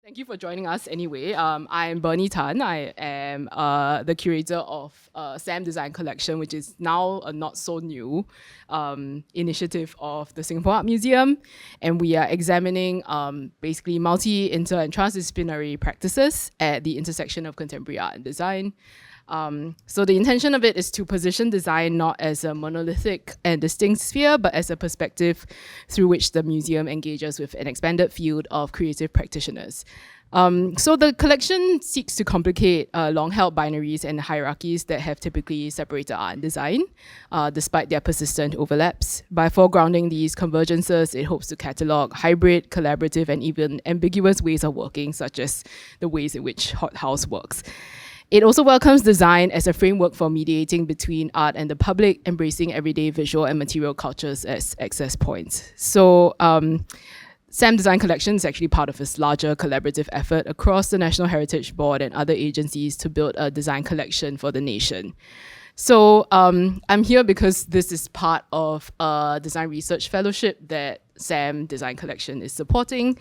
Thank you for joining us anyway. I'm 𝘕𝘰 𝘋𝘪𝘴𝘤𝘪𝘯𝘕. I am the curator of SAM Design Collection, which is now a not so new initiative of the Singapore Art Museum. And we are examining basically multi, inter, and transdisciplinary practices at the intersection of contemporary art and design. So the intention of it is to position design not as a monolithic and distinct sphere, but as a perspective through which the museum engages with an expanded field of creative practitioners. So the collection seeks to complicate long-held binaries and hierarchies that have typically separated art and design, despite their persistent overlaps. By foregrounding these convergences, it hopes to catalog hybrid, collaborative, and even ambiguous ways of working, such as the ways in which Hothouse works. It also welcomes design as a framework for mediating between art and the public, embracing everyday visual and material cultures as access points. So SAM Design Collection is actually part of this larger collaborative effort across the National Heritage Board and other agencies to build a design collection for the nation. So I'm here because this is part of a design research fellowship that SAM Design Collection is supporting.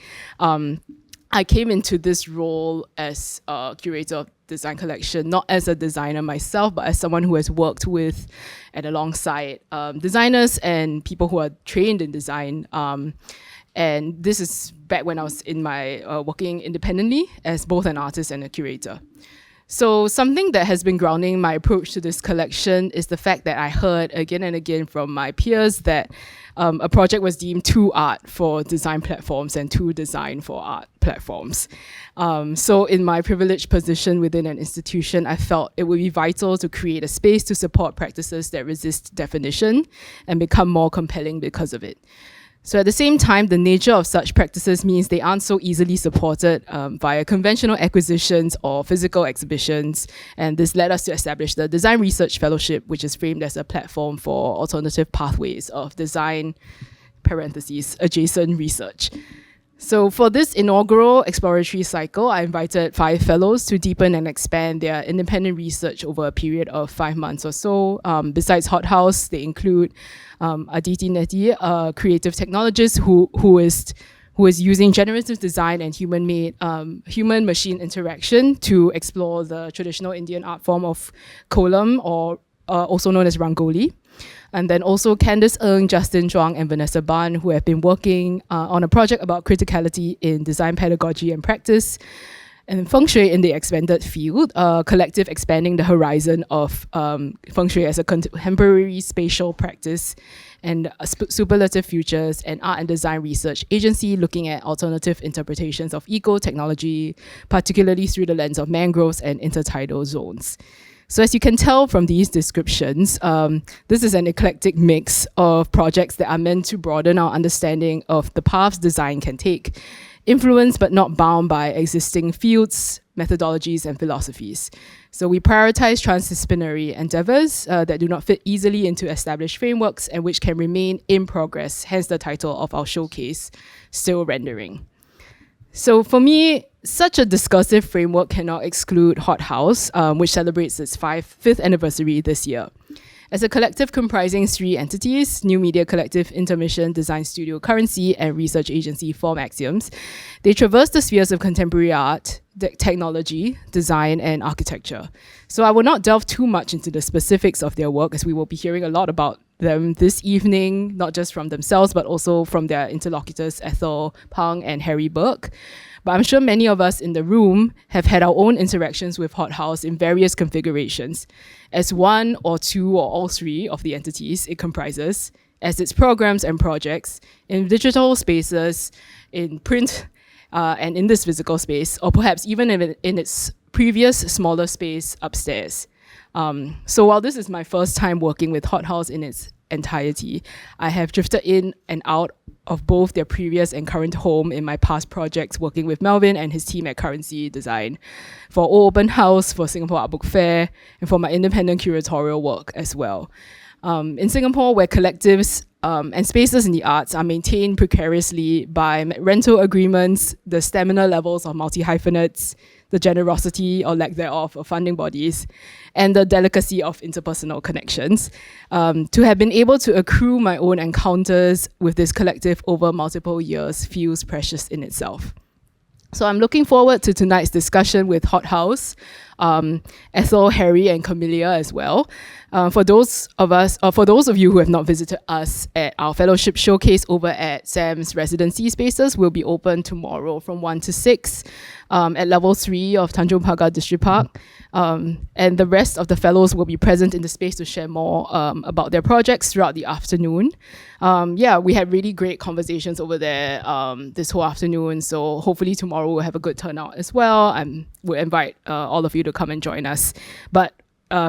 I came into this role as a curator of design collection, not as a designer myself, but as someone who has worked with and alongside designers and people who are trained in design. And this is back when I was in my working independently as both an artist and a curator. So something that has been grounding my approach to this collection is the fact that I heard again and again from my peers that a project was deemed too art for design platforms and too design for art platforms. So in my privileged position within an institution, I felt it would be vital to create a space to support practices that resist definition and become more compelling because of it. So at the same time, the nature of such practices means they aren't so easily supported via conventional acquisitions or physical exhibitions. And this led us to establish the Design Research Fellowship, which is framed as a platform for alternative pathways of design, parentheses, adjacent research. So for this inaugural exploratory cycle, I invited 5 fellows to deepen and expand their independent research over a period of 5 months or so. Besides Hothouse, they include Aditi Neti, a creative technologist who is using generative design and human-machine interaction to explore the traditional Indian art form of kolam, or also known as Rangoli. And then also Candice Ng, Justin Zhuang, and Vanessa Ban, who have been working on a project about criticality in design pedagogy and practice, and feng shui in the expanded field, collective expanding the horizon of feng shui as a contemporary spatial practice, and superlative futures, and art and design research agency looking at alternative interpretations of eco-technology, particularly through the lens of mangroves and intertidal zones. So as you can tell from these descriptions, this is an eclectic mix of projects that are meant to broaden our understanding of the paths design can take, influenced but not bound by existing fields, methodologies, and philosophies. So we prioritize transdisciplinary endeavors that do not fit easily into established frameworks and which can remain in progress, hence the title of our showcase, Still Rendering. So for me, such a discursive framework cannot exclude Hothouse, which celebrates its 5th anniversary this year. As a collective comprising 3 entities, New Media Collective, INTER mission, Design Studio Currency, and research agency formAxioms, they traverse the spheres of contemporary art, technology, design, and architecture. So I will not delve too much into the specifics of their work, as we will be hearing a lot about them this evening, not just from themselves, but also from their interlocutors, Ethel Pang and Harry Burke. But I'm sure many of us in the room have had our own interactions with Hothouse in various configurations, as one or two or all 3 of the entities it comprises, as its programs and projects, in digital spaces, in print, and in this physical space, or perhaps even in its previous smaller space upstairs. So while this is my first time working with Hothouse in its entirety, I have drifted in and out of both their previous and current home in my past projects, working with Melvin and his team at Currency Design, for Open House, for Singapore Art Book Fair, and for my independent curatorial work as well. In Singapore, where collectives and spaces in the arts are maintained precariously by rental agreements, the stamina levels of multi-hyphenates, the generosity or lack thereof of funding bodies, and the delicacy of interpersonal connections. To have been able to accrue my own encounters with this collective over multiple years feels precious in itself. So I'm looking forward to tonight's discussion with Hothouse, Ethel, Harry, and �𝘪𝘴 as well. For those of you who have not visited us at our fellowship showcase over at Sam's residency spaces, will be open tomorrow from 1 to 6 at level 3 of Tanjong Pagar District Park. And the rest of the fellows will be present in the space to share more about their projects throughout the afternoon. Yeah, we had really great conversations over there this whole afternoon, so hopefully tomorrow we'll have a good turnout as well, and we'll invite all of you to come and join us. But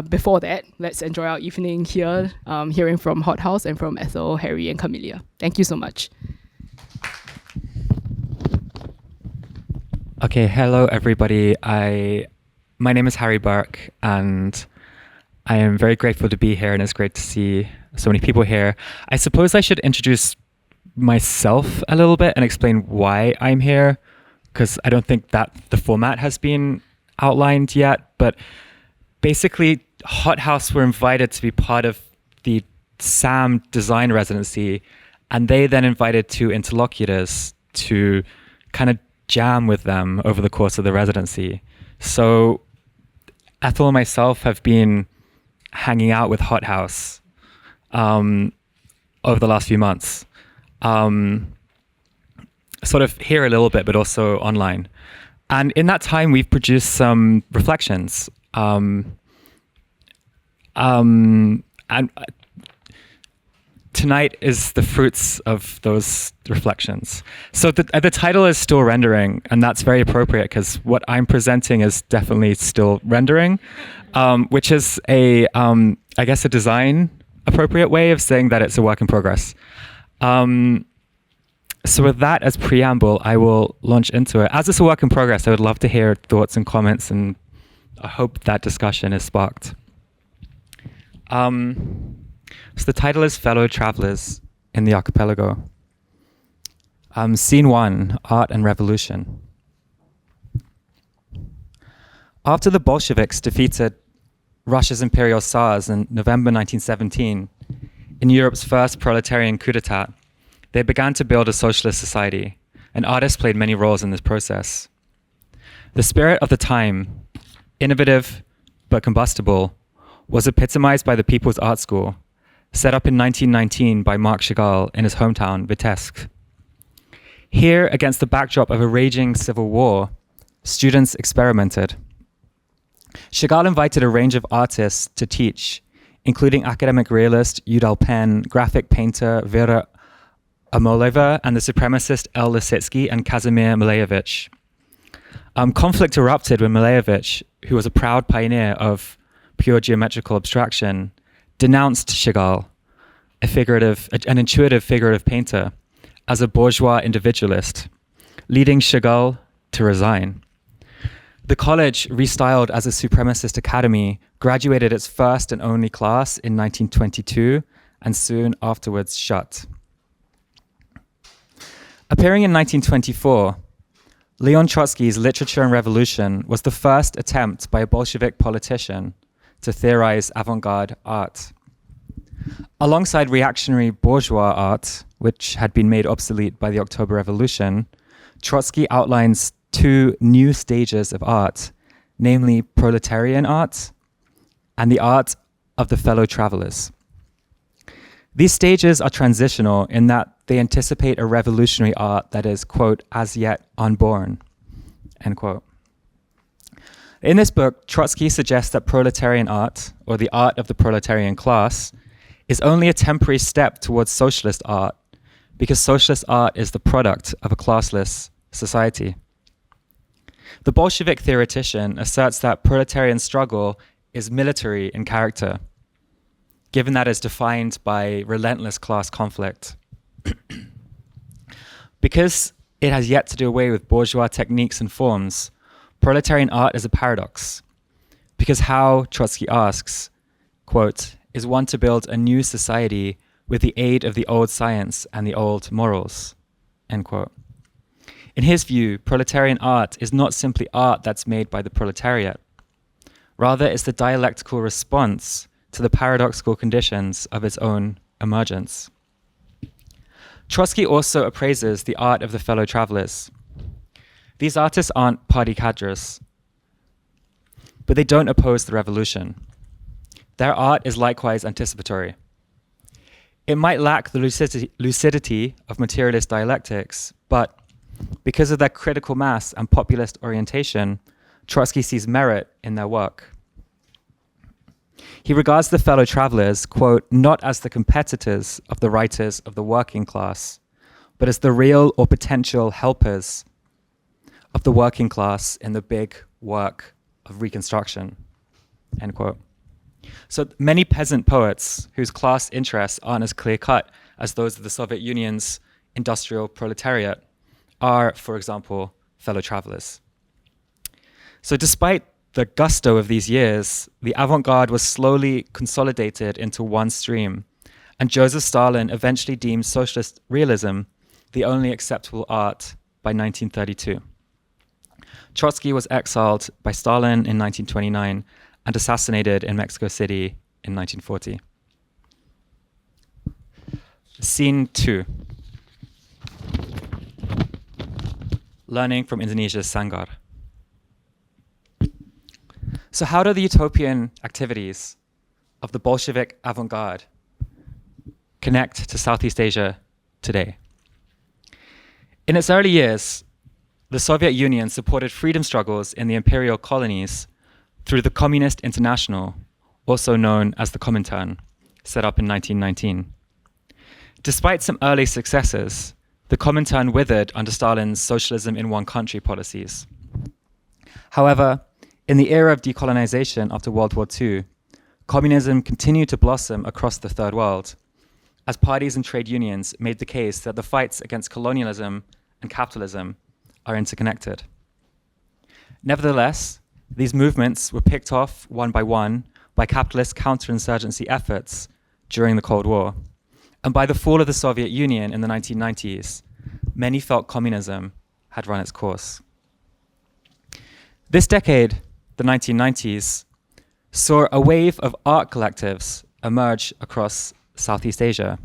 before that, let's enjoy our evening here, hearing from Hothouse and from Ethel, Harry, and �𝘪𝘴. Thank you so much. Okay, hello everybody. My name is Harry Burke, and I am very grateful to be here, and it's great to see so many people here. I suppose I should introduce myself a little bit and explain why I'm here, because I don't think that the format has been outlined yet. But basically, Hothouse were invited to be part of the SAM design residency, and they then invited two interlocutors to kind of jam with them over the course of the residency. So Ethel and myself have been hanging out with Hothouse over the last few months. Sort of here a little bit, but also online. And in that time, we've produced some reflections. And tonight is the fruits of those reflections. So the title is Still Rendering, and that's very appropriate because what I'm presenting is definitely still rendering, which is I guess a design appropriate way of saying that it's a work in progress. So with that as preamble, I will launch into it. As it's a work in progress, I would love to hear thoughts and comments, and I hope that discussion is sparked. So the title is Fellow Travelers in the Archipelago. Scene 1, Art and Revolution. After the Bolsheviks defeated Russia's imperial Tsars in November 1917, in Europe's first proletarian coup d'etat, they began to build a socialist society, and artists played many roles in this process. The spirit of the time, innovative but combustible, was epitomized by the People's Art School, set up in 1919 by Marc Chagall in his hometown, Vitebsk. Here, against the backdrop of a raging civil war, students experimented. Chagall invited a range of artists to teach, including academic realist Udall Penn, graphic painter Vera Amoleva, and the supremacist L. Lisitsky and Kazimir Malevich. Conflict erupted when Malevich, who was a proud pioneer of pure geometrical abstraction, denounced Chagall, an intuitive figurative painter, as a bourgeois individualist, leading Chagall to resign. The college, restyled as a supremacist academy, graduated its first and only class in 1922 and soon afterwards shut. Appearing in 1924, Leon Trotsky's Literature and Revolution was the first attempt by a Bolshevik politician to theorize avant-garde art. Alongside reactionary bourgeois art, which had been made obsolete by the October Revolution, Trotsky outlines two new stages of art, namely proletarian art and the art of the fellow travelers. These stages are transitional in that they anticipate a revolutionary art that is, quote, as yet unborn, end quote. In this book, Trotsky suggests that proletarian art, or the art of the proletarian class, is only a temporary step towards socialist art, because socialist art is the product of a classless society. The Bolshevik theoretician asserts that proletarian struggle is military in character, given that it's defined by relentless class conflict. Because it has yet to do away with bourgeois techniques and forms, proletarian art is a paradox. Because how, Trotsky asks, quote, is one to build a new society with the aid of the old science and the old morals, end quote. In his view, proletarian art is not simply art that's made by the proletariat. Rather, it's the dialectical response to the paradoxical conditions of its own emergence. Trotsky also appraises the art of the fellow travelers. These artists aren't party cadres, but they don't oppose the revolution. Their art is likewise anticipatory. It might lack the lucidity of materialist dialectics, but because of their critical mass and populist orientation, Trotsky sees merit in their work. He regards the fellow travelers, quote, not as the competitors of the writers of the working class, but as the real or potential helpers of the working class in the big work of reconstruction, end quote. So many peasant poets whose class interests aren't as clear-cut as those of the Soviet Union's industrial proletariat are, for example, fellow travelers. So despite the gusto of these years, the avant-garde was slowly consolidated into one stream, and Joseph Stalin eventually deemed socialist realism the only acceptable art by 1932. Trotsky was exiled by Stalin in 1929 and assassinated in Mexico City in 1940. Scene 2. Learning from Indonesia's Sanggar. So how do the utopian activities of the Bolshevik avant-garde connect to Southeast Asia today? In its early years, the Soviet Union supported freedom struggles in the imperial colonies through the Communist International, also known as the Comintern, set up in 1919. Despite some early successes, the Comintern withered under Stalin's socialism in one country policies. However, in the era of decolonization after World War II, communism continued to blossom across the Third World, as parties and trade unions made the case that the fights against colonialism and capitalism are interconnected. Nevertheless, these movements were picked off one by capitalist counterinsurgency efforts during the Cold War. And by the fall of the Soviet Union in the 1990s, many felt communism had run its course. This decade, the 1990s, saw a wave of art collectives emerge across Southeast Asia.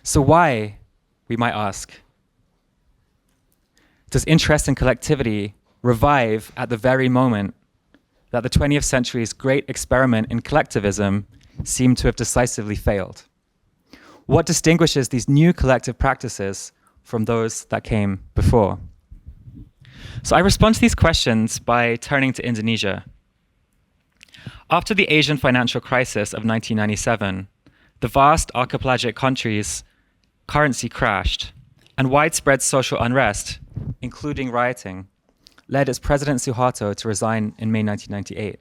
So why, we might ask, does interest in collectivity revive at the very moment that the 20th century's great experiment in collectivism seemed to have decisively failed? What distinguishes these new collective practices from those that came before? So I respond to these questions by turning to Indonesia. After the Asian financial crisis of 1997, the vast archipelagic country's currency crashed, and widespread social unrest, including rioting, led its President Suharto to resign in May 1998.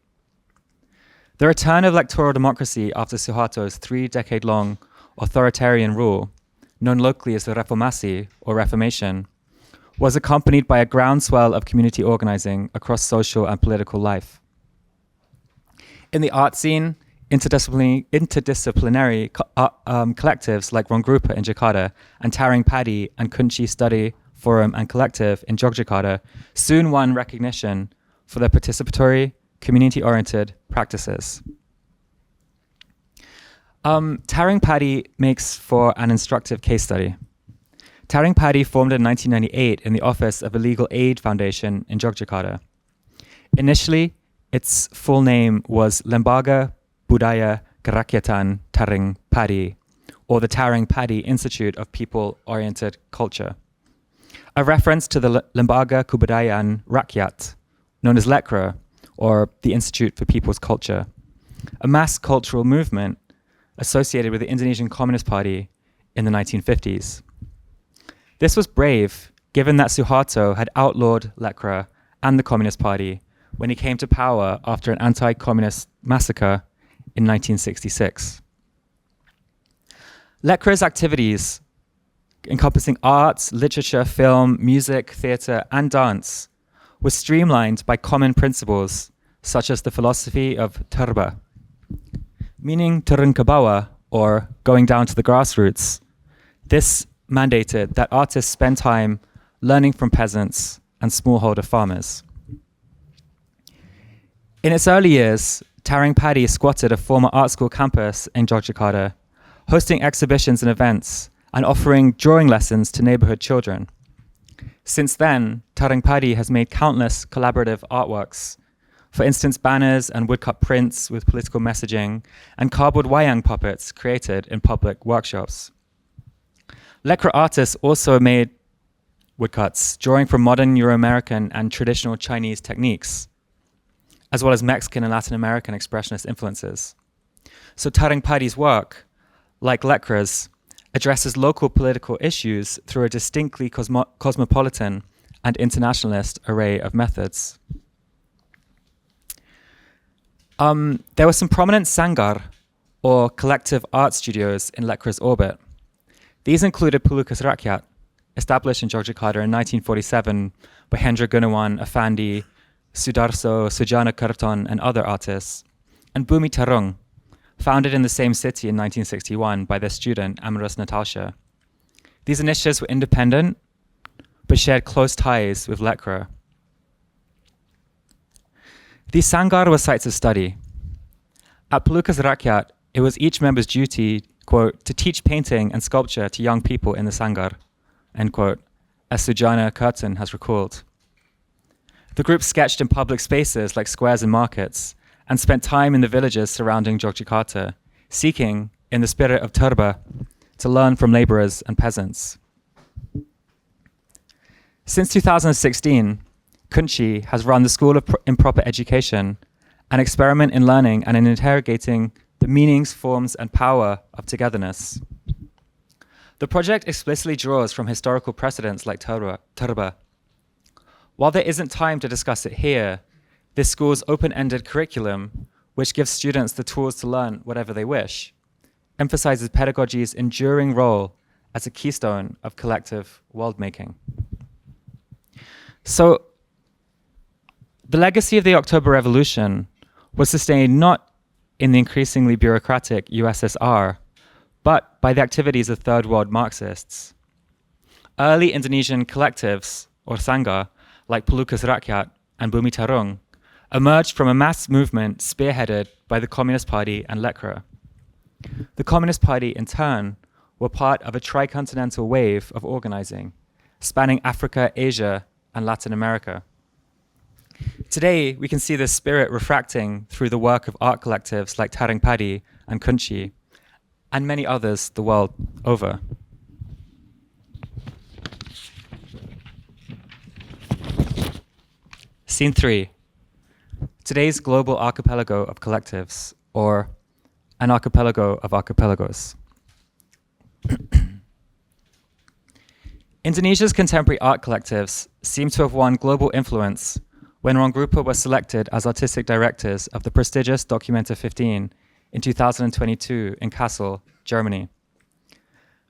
The return of electoral democracy after Suharto's 3-decade-long authoritarian rule, known locally as the Reformasi or Reformation, was accompanied by a groundswell of community organizing across social and political life. In the art scene, interdisciplinary collectives like Rongrupa in Jakarta and Taring Padi and Kunci Study Forum and Collective in Yogyakarta soon won recognition for their participatory, community-oriented practices. Taring Padi makes for an instructive case study. Taring Padi formed in 1998 in the office of a legal aid foundation in Yogyakarta. Initially, its full name was Lembaga Budaya Kerakyatan Taring Padi, or the Taring Padi Institute of People-Oriented Culture, a reference to the Lembaga Kebudayaan Rakyat, known as LECRA, or the Institute for People's Culture, a mass cultural movement associated with the Indonesian Communist Party in the 1950s. This was brave, given that Suharto had outlawed LECRA and the Communist Party when he came to power after an anti-communist massacre in 1966. LECRA's activities, encompassing arts, literature, film, music, theatre, and dance, were streamlined by common principles such as the philosophy of terba, meaning turun ke bawah, or going down to the grassroots. This mandated that artists spend time learning from peasants and smallholder farmers. In its early years, Taring Padi squatted a former art school campus in Yogyakarta, hosting exhibitions and events and offering drawing lessons to neighborhood children. Since then, 𝘚𝘵 𝘋𝘪𝘭 has made countless collaborative artworks. For instance, banners and woodcut prints with political messaging and cardboard wayang puppets created in public workshops. 𝘋𝘪 artists also made woodcuts, drawing from modern Euro-American and traditional Chinese techniques, as well as Mexican and Latin American expressionist influences. So 𝘚𝘵 𝘋𝘪𝘭's work, like 𝘋𝘪's, addresses local political issues through a distinctly cosmopolitan and internationalist array of methods. There were some prominent sanggar, or collective art studios, in 𝘋𝘪's orbit. These included 𝘗𝘭 𝘙𝘪𝘭𝘏, established in Yogyakarta in 1947 by Hendra Gunawan, Afandi, Sudarso, Sujana Kirtan, and other artists, and 𝘕𝘰 𝘋𝘪𝘴𝘁𝘭, founded in the same city in 1961 by their student Amorous Natasha. These initiatives were independent, but shared close ties with 𝘋𝘪. These sanggar were sites of study. At 𝘗𝘭 𝘙𝘪𝘭𝘏, it was each member's duty, quote, to teach painting and sculpture to young people in the sanggar, end quote, as Sujana Kirtan has recalled. The group sketched in public spaces like squares and markets, and spent time in the villages surrounding Yogyakarta, seeking, in the spirit of 𝘚𝘵, to learn from laborers and peasants. Since 2016, 𝘗𝘵 has run the School of Improper Education, an experiment in learning and in interrogating the meanings, forms, and power of togetherness. The project explicitly draws from historical precedents like 𝘚𝘵. While there isn't time to discuss it here, this school's open-ended curriculum, which gives students the tools to learn whatever they wish, emphasizes pedagogy's enduring role as a keystone of collective world-making. So, the legacy of the October Revolution was sustained not in the increasingly bureaucratic USSR, but by the activities of third world Marxists. Early Indonesian collectives, or sanggar, like 𝘗𝘭 𝘙𝘪𝘭𝘏 and 𝘕𝘰 𝘋𝘪𝘭𝘭 emerged from a mass movement spearheaded by the Communist Party and 𝘋𝘪. The Communist Party, in turn, were part of a tricontinental wave of organizing, spanning Africa, Asia, and Latin America. Today, we can see this spirit refracting through the work of art collectives like 𝘚𝘵 𝘋𝘪𝘭 and 𝘗𝘵, and many others the world over. Scene 3. Today's global archipelago of collectives, or an archipelago of archipelagos. Indonesia's contemporary art collectives seem to have won global influence when Ronggrupa was selected as artistic directors of the prestigious Documenta 15 in 2022 in Kassel, Germany.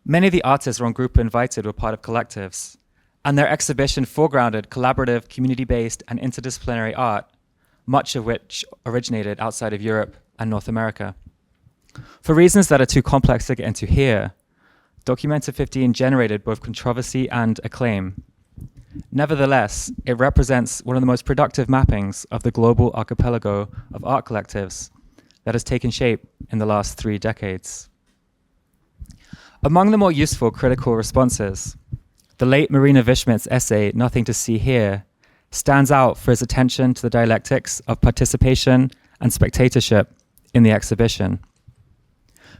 Many of the artists Ronggrupa invited were part of collectives, and their exhibition foregrounded collaborative, community-based, and interdisciplinary art, much of which originated outside of Europe and North America. For reasons that are too complex to get into here, Documenta 15 generated both controversy and acclaim. Nevertheless, it represents one of the most productive mappings of the global archipelago of art collectives that has taken shape in the last 3 decades. Among the more useful critical responses, the late Marina Wishmit's essay, Nothing to See Here, stands out for its attention to the dialectics of participation and spectatorship in the exhibition.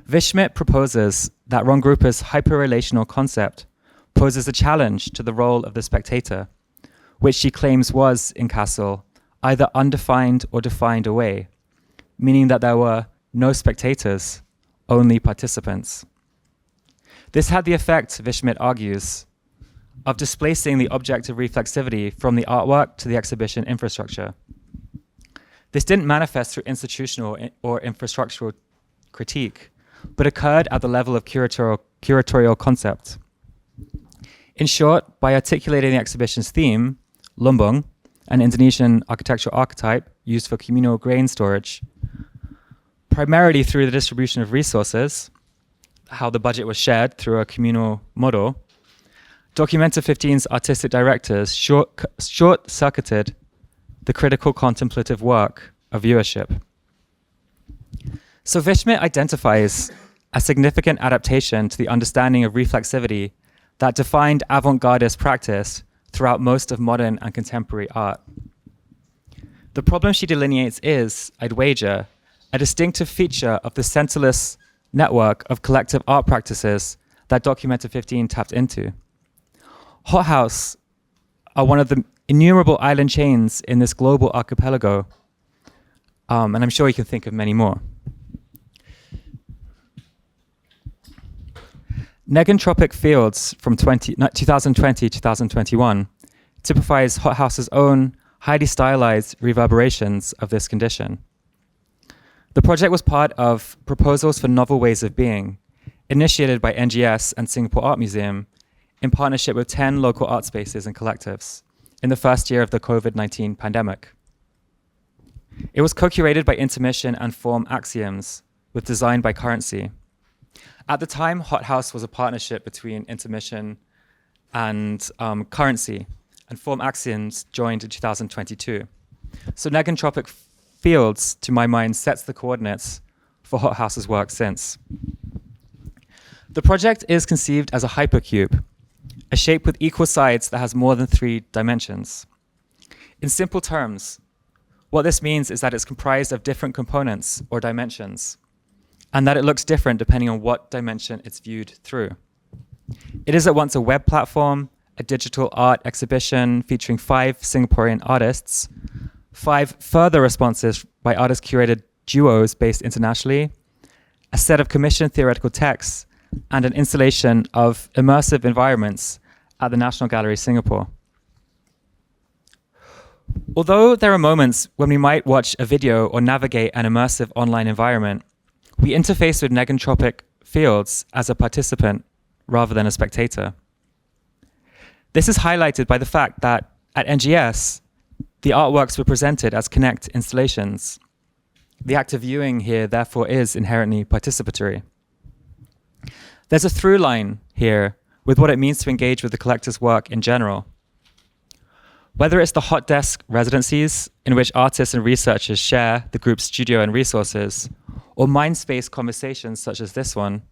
Wishmit proposes that Ronggrupa's hyper-relational concept poses a challenge to the role of the spectator, which she claims was, in Kassel, either undefined or defined away, meaning that there were no spectators, only participants. This had the effect, Wishmit argues, of displacing the objective reflexivity from the artwork to the exhibition infrastructure. This didn't manifest through institutional or infrastructural critique, but occurred at the level of curatorial concept. In short, by articulating the exhibition's theme, lumbung, an Indonesian architectural archetype used for communal grain storage, primarily through the distribution of resources, how the budget was shared through a communal model, Documenta 15's artistic directors short-circuited the critical contemplative work of viewership. So Wishmit identifies a significant adaptation to the understanding of reflexivity that defined avant-gardist practice throughout most of modern and contemporary art. The problem she delineates is, I'd wager, a distinctive feature of the centerless network of collective art practices that Documenta 15 tapped into. Hothouse are one of the innumerable island chains in this global archipelago, and I'm sure you can think of many more. Negentropic Fields from 2020-2021 typifies Hothouse's own highly stylized reverberations of this condition. The project was part of Proposals for Novel Ways of Being, initiated by NGS and Singapore Art Museum in partnership with 10 local art spaces and collectives in the first year of the COVID-19 pandemic. It was co-curated by Intermission and formAxioms, with design by Currency. At the time, Hothouse was a partnership between Intermission and Currency, and formAxioms joined in 2022. So Negentropic Fields, to my mind, sets the coordinates for Hothouse's work since. The project is conceived as a hypercube, a shape with equal sides that has more than 3 dimensions. In simple terms, what this means is that it's comprised of different components or dimensions, and that it looks different depending on what dimension it's viewed through. It is at once a web platform, a digital art exhibition featuring 5 Singaporean artists, 5 further responses by artist-curated duos based internationally, a set of commissioned theoretical texts, and an installation of immersive environments at the National Gallery, Singapore. Although there are moments when we might watch a video or navigate an immersive online environment, we interface with Negentropic Fields as a participant rather than a spectator. This is highlighted by the fact that at NGS, the artworks were presented as Connect installations. The act of viewing here, therefore, is inherently participatory. There's a through line here with what it means to engage with the collector's work in general. Whether it's the hot desk residencies in which artists and researchers share the group's studio and resources, or mind-space conversations such as this one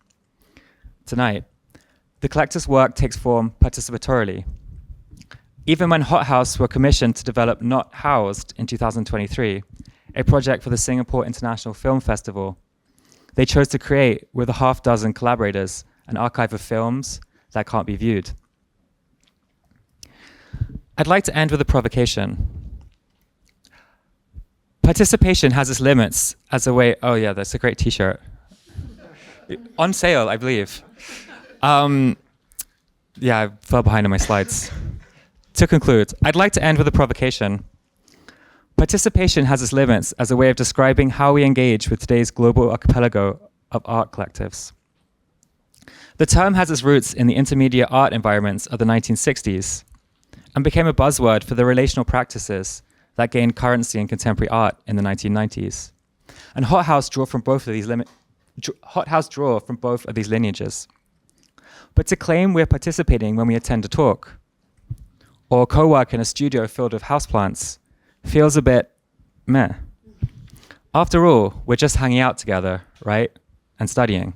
tonight, the collector's work takes form participatorily. Even when Hothouse were commissioned to develop Not Housed in 2023, a project for the Singapore International Film Festival, they chose to create, with a half dozen collaborators, an archive of films that can't be viewed. I'd like to end with a provocation. Participation has its limits as a way, oh yeah, that's a great t-shirt. On sale, I believe. Yeah, I fell behind on my slides. To conclude, I'd like to end with a provocation. Participation has its limits as a way of describing how we engage with today's global archipelago of art collectives. The term has its roots in the intermediate art environments of the 1960s and became a buzzword for the relational practices that gained currency in contemporary art in the 1990s. And Hothouse draw from both of these lineages. But to claim we're participating when we attend a talk or co-work in a studio filled with houseplants feels a bit meh. After all, we're just hanging out together, right? And studying.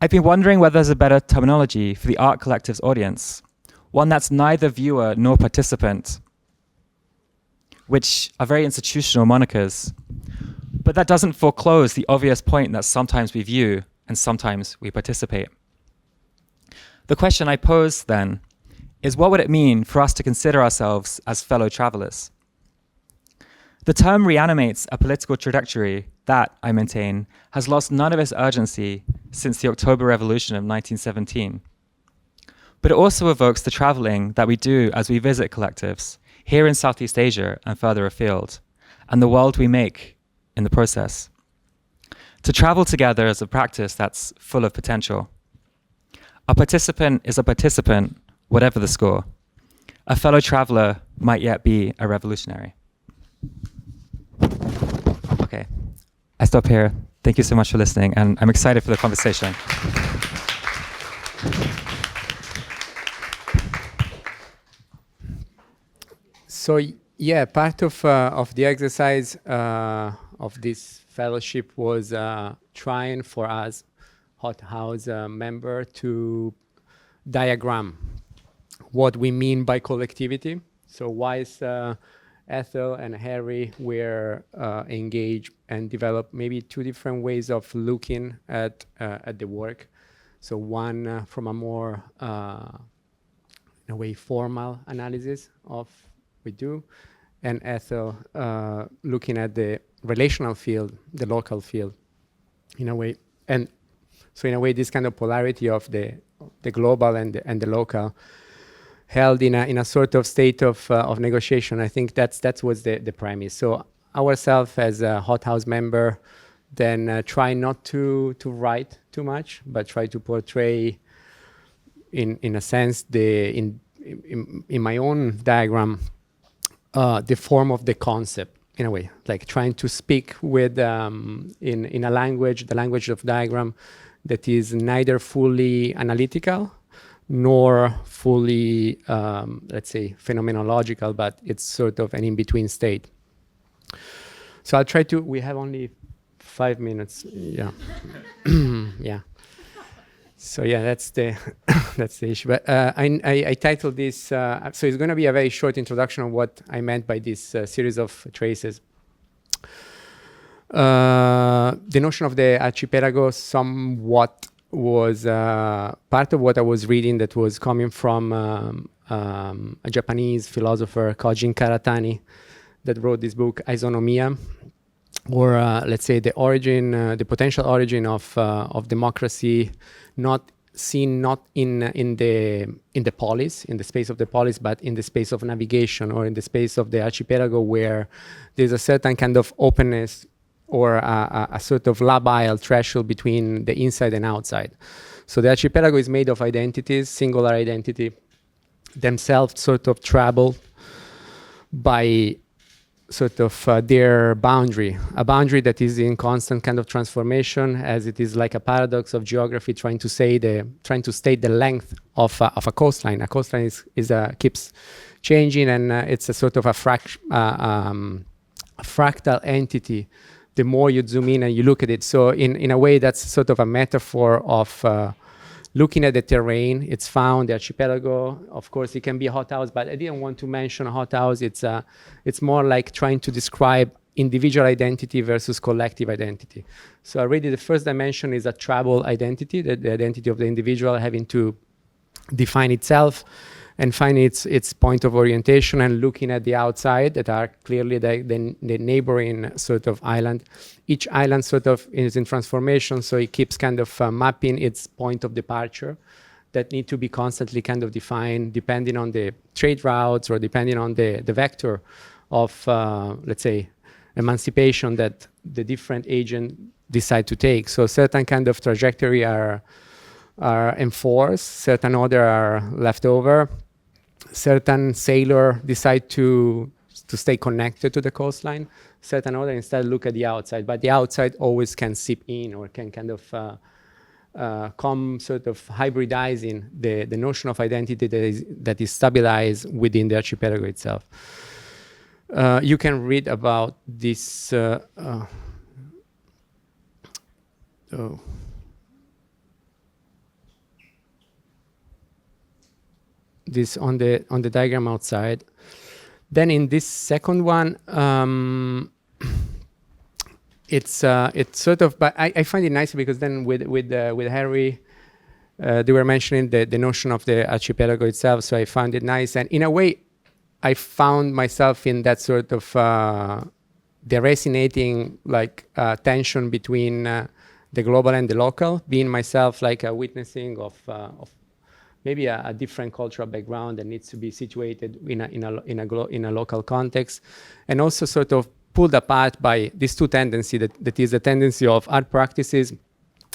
I've been wondering whether there's a better terminology for the art collective's audience, one that's neither viewer nor participant, which are very institutional monikers, but that doesn't foreclose the obvious point that sometimes we view and sometimes we participate. The question I pose then is, what would it mean for us to consider ourselves as fellow travelers? The term reanimates a political trajectory that, I maintain, has lost none of its urgency since the October Revolution of 1917. But it also evokes the traveling that we do as we visit collectives here in Southeast Asia and further afield, and the world we make in the process. To travel together is a practice that's full of potential. A participant is a participant, whatever the score. A fellow traveler might yet be a revolutionary. Okay, I stop here. Thank you so much for listening, and I'm excited for the conversation. So yeah, part of the exercise of this fellowship was trying for us, Hothouse member, to diagram what we mean by collectivity. So why is Ethel and Harry were engaged and developed maybe two different ways of looking at the work. So one from a more, in a way, formal analysis of we do, and Ethel looking at the relational field, the local field, in a way. And so in a way, this kind of polarity of the global and the local held in a sort of state of negotiation. I think that was the premise. So ourselves as a Hothouse member, then try not to write too much, but try to portray, in a sense, in my own diagram, the form of the concept, in a way, like trying to speak with in a language, the language of diagram, that is neither fully analytical nor fully, let's say, phenomenological, but it's sort of an in-between state. So I'll try to, we have only 5 minutes, yeah. Yeah. So yeah, that's the that's the issue. But I titled this, so it's gonna be a very short introduction of what I meant by this series of traces. The notion of the archipelago somewhat was part of what I was reading that was coming from a Japanese philosopher called 𝘕𝘰 that wrote this book, Isonomia, or let's say the origin, the potential origin of democracy, not seen not in the polis, in the space of the polis, but in the space of navigation or in the space of the archipelago, where there's a certain kind of openness or a sort of labile threshold between the inside and outside. So the archipelago is made of identities, singular identity, themselves sort of troubled by sort of their boundary, a boundary that is in constant kind of transformation, as it is like a paradox of geography trying to state the length of a coastline. A coastline keeps changing, and it's a sort of a fractal entity the more you zoom in and you look at it. So in a way, that's sort of a metaphor of looking at the terrain. It's found, the archipelago. Of course, it can be a hothouse, but I didn't want to mention a hothouse. It's more like trying to describe individual identity versus collective identity. So already the first dimension is a tribal identity, the identity of the individual having to define itself and find its point of orientation, and looking at the outside that are clearly the neighboring sort of island. Each island sort of is in transformation, so it keeps kind of mapping its point of departure that need to be constantly kind of defined depending on the trade routes or depending on the vector of, let's say, emancipation that the different agents decide to take. So certain kind of trajectory are enforced, certain other are left over. Certain sailor decide to stay connected to the coastline. Certain other instead look at the outside, but the outside always can seep in or can kind of come sort of hybridizing the notion of identity that is stabilized within the archipelago itself. You can read about this. This on the diagram outside. Then in this second one, it's sort of, but I find it nice because then with Harry, they were mentioning the notion of the archipelago itself, so I found it nice. And in a way, I found myself in that sort of the resonating like tension between the global and the local, being myself like a witnessing of maybe a different cultural background that needs to be situated in a local context, and also sort of pulled apart by these two tendencies, that is the tendency of art practices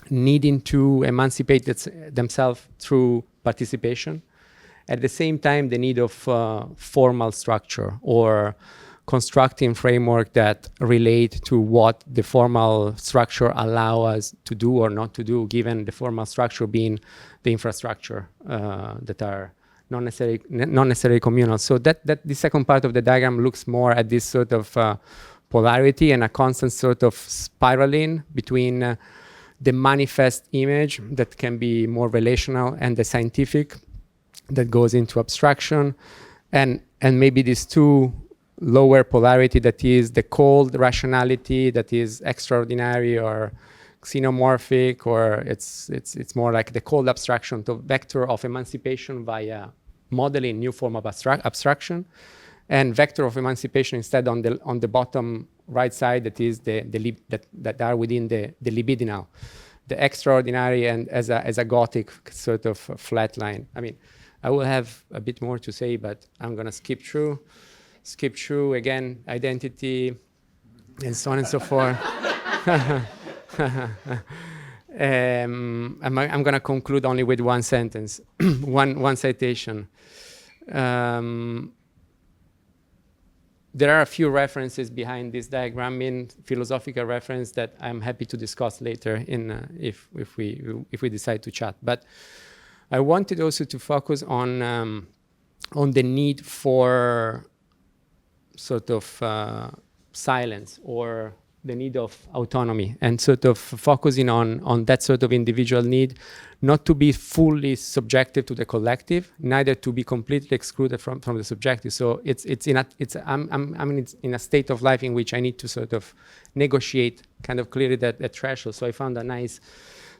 needing to emancipate themselves through participation. At the same time, the need of formal structure or constructing framework that relate to what the formal structure allow us to do or not to do, given the formal structure being the infrastructure that are not necessarily communal. So that the second part of the diagram looks more at this sort of polarity and a constant sort of spiraling between the manifest image that can be more relational and the scientific that goes into abstraction, and maybe these two lower polarity, that is the cold rationality that is extraordinary or xenomorphic, or it's more like the cold abstraction, the vector of emancipation via modeling new form of abstraction, and vector of emancipation instead on the bottom right side, that is that are within the libidinal, the extraordinary, and as a Gothic sort of flat line. I mean, I will have a bit more to say, but I'm gonna skip through again, identity, and so on and so forth. I'm gonna conclude only with one sentence, one citation. There are a few references behind this diagram, in philosophical reference, that I'm happy to discuss later if we decide to chat. But I wanted also to focus on the need for sort of silence, or the need of autonomy, and sort of focusing on that sort of individual need, not to be fully subjective to the collective, neither to be completely excluded from the subjective. So I'm in a state of life in which I need to sort of negotiate kind of clearly that threshold. So I found a nice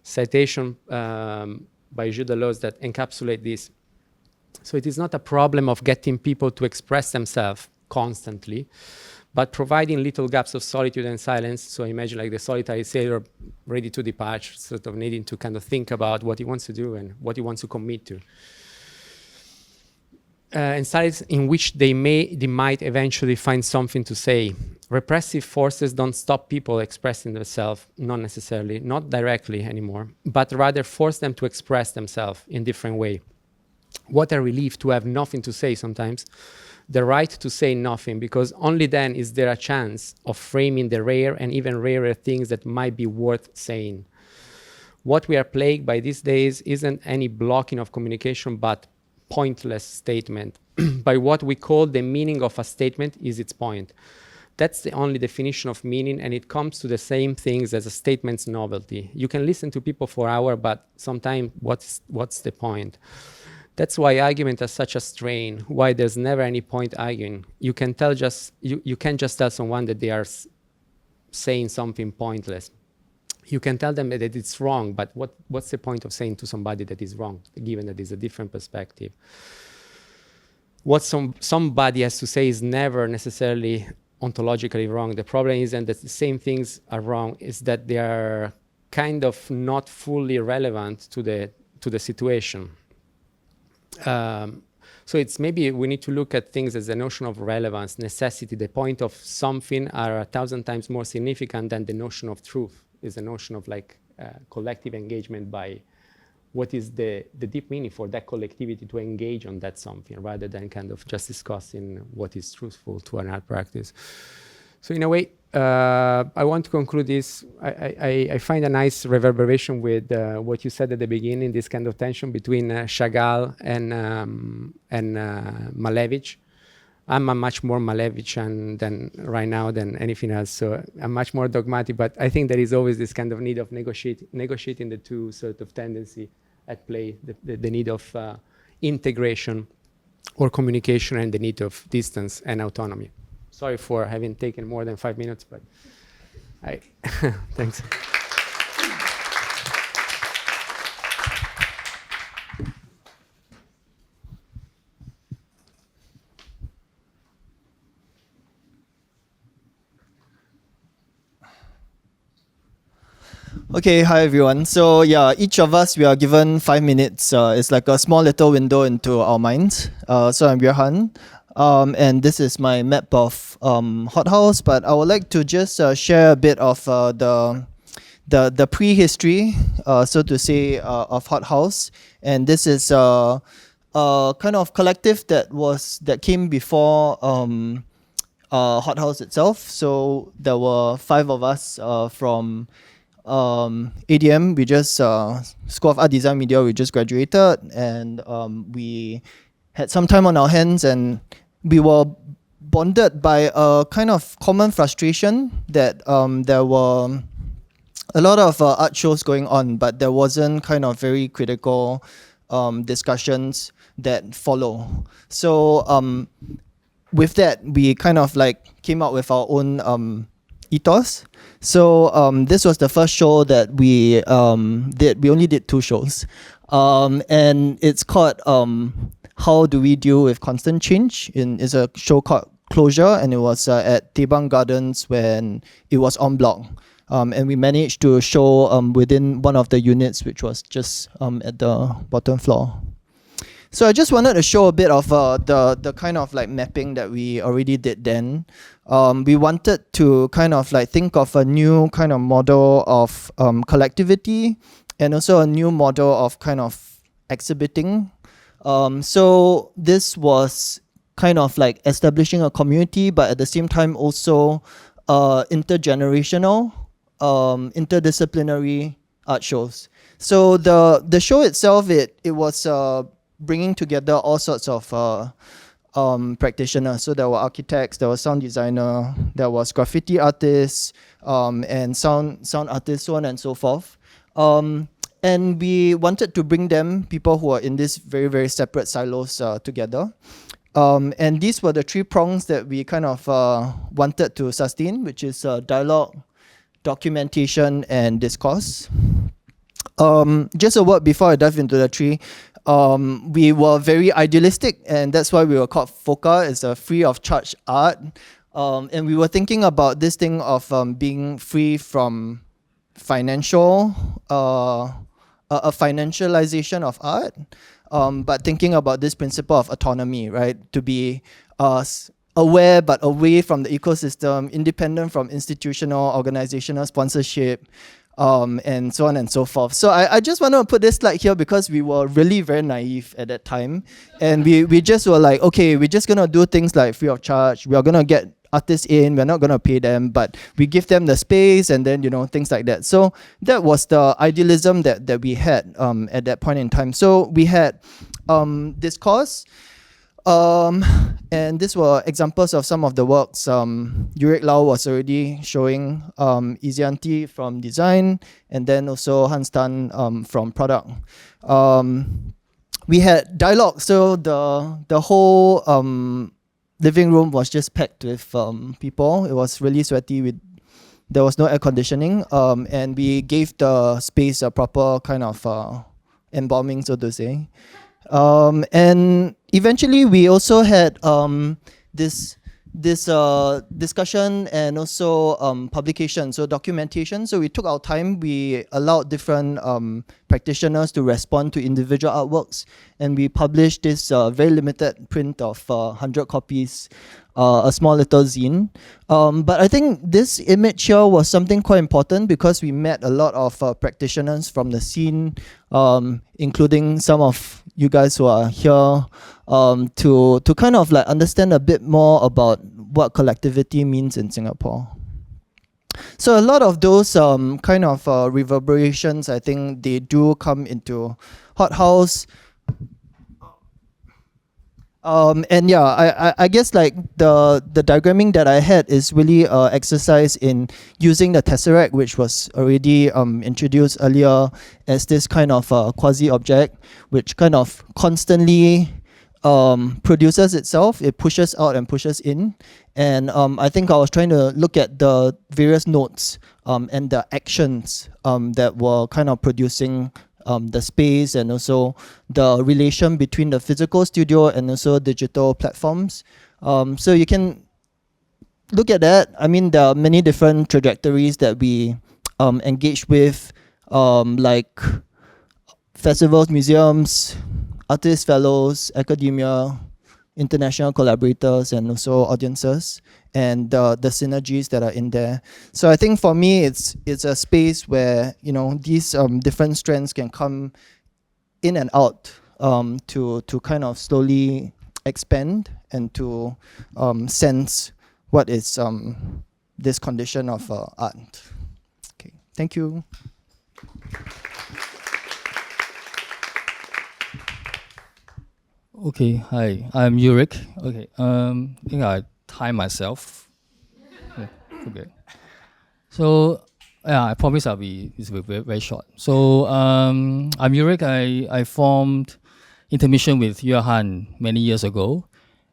citation by 𝘕𝘰 𝘋𝘪𝘶 that encapsulate this. So it is not a problem of getting people to express themselves constantly, but providing little gaps of solitude and silence. So imagine like the solitary sailor ready to depart, sort of needing to kind of think about what he wants to do and what he wants to commit to. And silence in which they might eventually find something to say. Repressive forces don't stop people expressing themselves, not necessarily, not directly anymore, but rather force them to express themselves in different way. What a relief to have nothing to say sometimes. The right to say nothing, because only then is there a chance of framing the rare and even rarer things that might be worth saying. What we are plagued by these days isn't any blocking of communication, but pointless statement. By what we call the meaning of a statement is its point. That's the only definition of meaning, and it comes to the same things as a statement's novelty. You can listen to people for hours, but sometimes what's the point? That's why argument has such a strain, why there's never any point arguing. You can tell you can't just tell someone that they are saying something pointless. You can tell them that it's wrong, but what's the point of saying to somebody that is wrong, given that it's a different perspective? What somebody has to say is never necessarily ontologically wrong. The problem isn't that the same things are wrong, is that they are kind of not fully relevant to the situation. So it's maybe we need to look at things as a notion of relevance, necessity. The point of something are 1,000 times more significant than the notion of truth. Is a notion of like collective engagement by what is the deep meaning for that collectivity to engage on that something, rather than kind of just discussing what is truthful to an art practice. So in a way, I want to conclude this. I find a nice reverberation with what you said at the beginning, this kind of tension between Chagall and Malevich. I'm a much more Malevichian than right now than anything else, so I'm much more dogmatic, but I think there is always this kind of need of negotiating the two sort of tendency at play, the need of integration or communication, and the need of distance and autonomy. Sorry for having taken more than 5 minutes, but thanks. Okay, hi everyone. So yeah, each of us, we are given 5 minutes. It's like a small little window into our minds. So I'm Johan, and this is my map of Hothouse, but I would like to just share a bit of the prehistory, so to say, of Hothouse. And this is a kind of collective that came before Hothouse itself. So there were 5 of us from ADM. We just School of Art Design Media, we just graduated, and we had some time on our hands, and we were bonded by a kind of common frustration that there were a lot of art shows going on, but there wasn't kind of very critical discussions that follow. So with that, we kind of like came up with our own ethos. So this was the first show that we did. We only did 2 shows, and it's called How Do We Deal with Constant Change? It's a show called Closure, and it was at Tebang Gardens when it was en bloc. And we managed to show within one of the units, which was just at the bottom floor. So I just wanted to show a bit of the kind of like mapping that we already did then. We wanted to kind of like think of a new kind of model of collectivity, and also a new model of kind of exhibiting. So this was kind of like establishing a community, but at the same time also intergenerational, interdisciplinary art shows. So the show itself, it was bringing together all sorts of practitioners. So there were architects, there was sound designer, there was graffiti artists, and sound artists, so on and so forth. And we wanted to bring them, people who are in these very, very separate silos together. And these were the 3 prongs that we kind of wanted to sustain, which is dialogue, documentation, and discourse. Just a word before I dive into the 3. We were very idealistic, and that's why we were called FOCA. It's a free of charge art. And we were thinking about this thing of being free from financial, a financialization of art, but thinking about this principle of autonomy, right? To be aware but away from the ecosystem, independent from institutional, organizational sponsorship, and so on and so forth. So I just want to put this slide here because we were really very naive at that time. And we just were like, okay, we're just going to do things like free of charge. We are going to get artists in, we're not going to pay them, but we give them the space, and then, you know, things like that. So that was the idealism that we had at that point in time. So we had discourse, and these were examples of some of the works. 𝘕𝘰 𝘋𝘪𝘴𝘏 was already showing 𝘕𝘰 from design, and then also Hans Tan from product. We had dialogue, so the whole living room was just packed with people. It was really sweaty. There was no air conditioning, and we gave the space a proper kind of embalming, so to say. And eventually, we also had this discussion and also publication, so documentation. So we took our time. We allowed different practitioners to respond to individual artworks, and we published this very limited print of 100 copies, a small little zine. But I think this image here was something quite important because we met a lot of practitioners from the scene, including some of you guys who are here, to kind of like understand a bit more about what collectivity means in Singapore. So a lot of those kind of reverberations, I think they do come into Hothouse. And yeah, I guess like the diagramming that I had is really exercise in using the tesseract, which was already introduced earlier as this kind of quasi-object, which kind of constantly produces itself. It pushes out and pushes in. And I think I was trying to look at the various nodes and the actions that were kind of producing the space, and also the relation between the physical studio and also digital platforms. So you can look at that. I mean, there are many different trajectories that we engage with, like festivals, museums, artist fellows, academia, international collaborators, and also audiences, and the synergies that are in there. So I think for me, it's a space where, you know, these different strands can come in and out to kind of slowly expand and to sense what is this condition of art. Okay, thank you. Okay, hi, I'm 𝘕𝘰 𝘋𝘪𝘴𝘤𝘪𝘯𝘥. Okay, I think I time myself. Okay. So I promise it's very, very short. So I'm 𝘕𝘰. I formed INTER mission with Johan many years ago.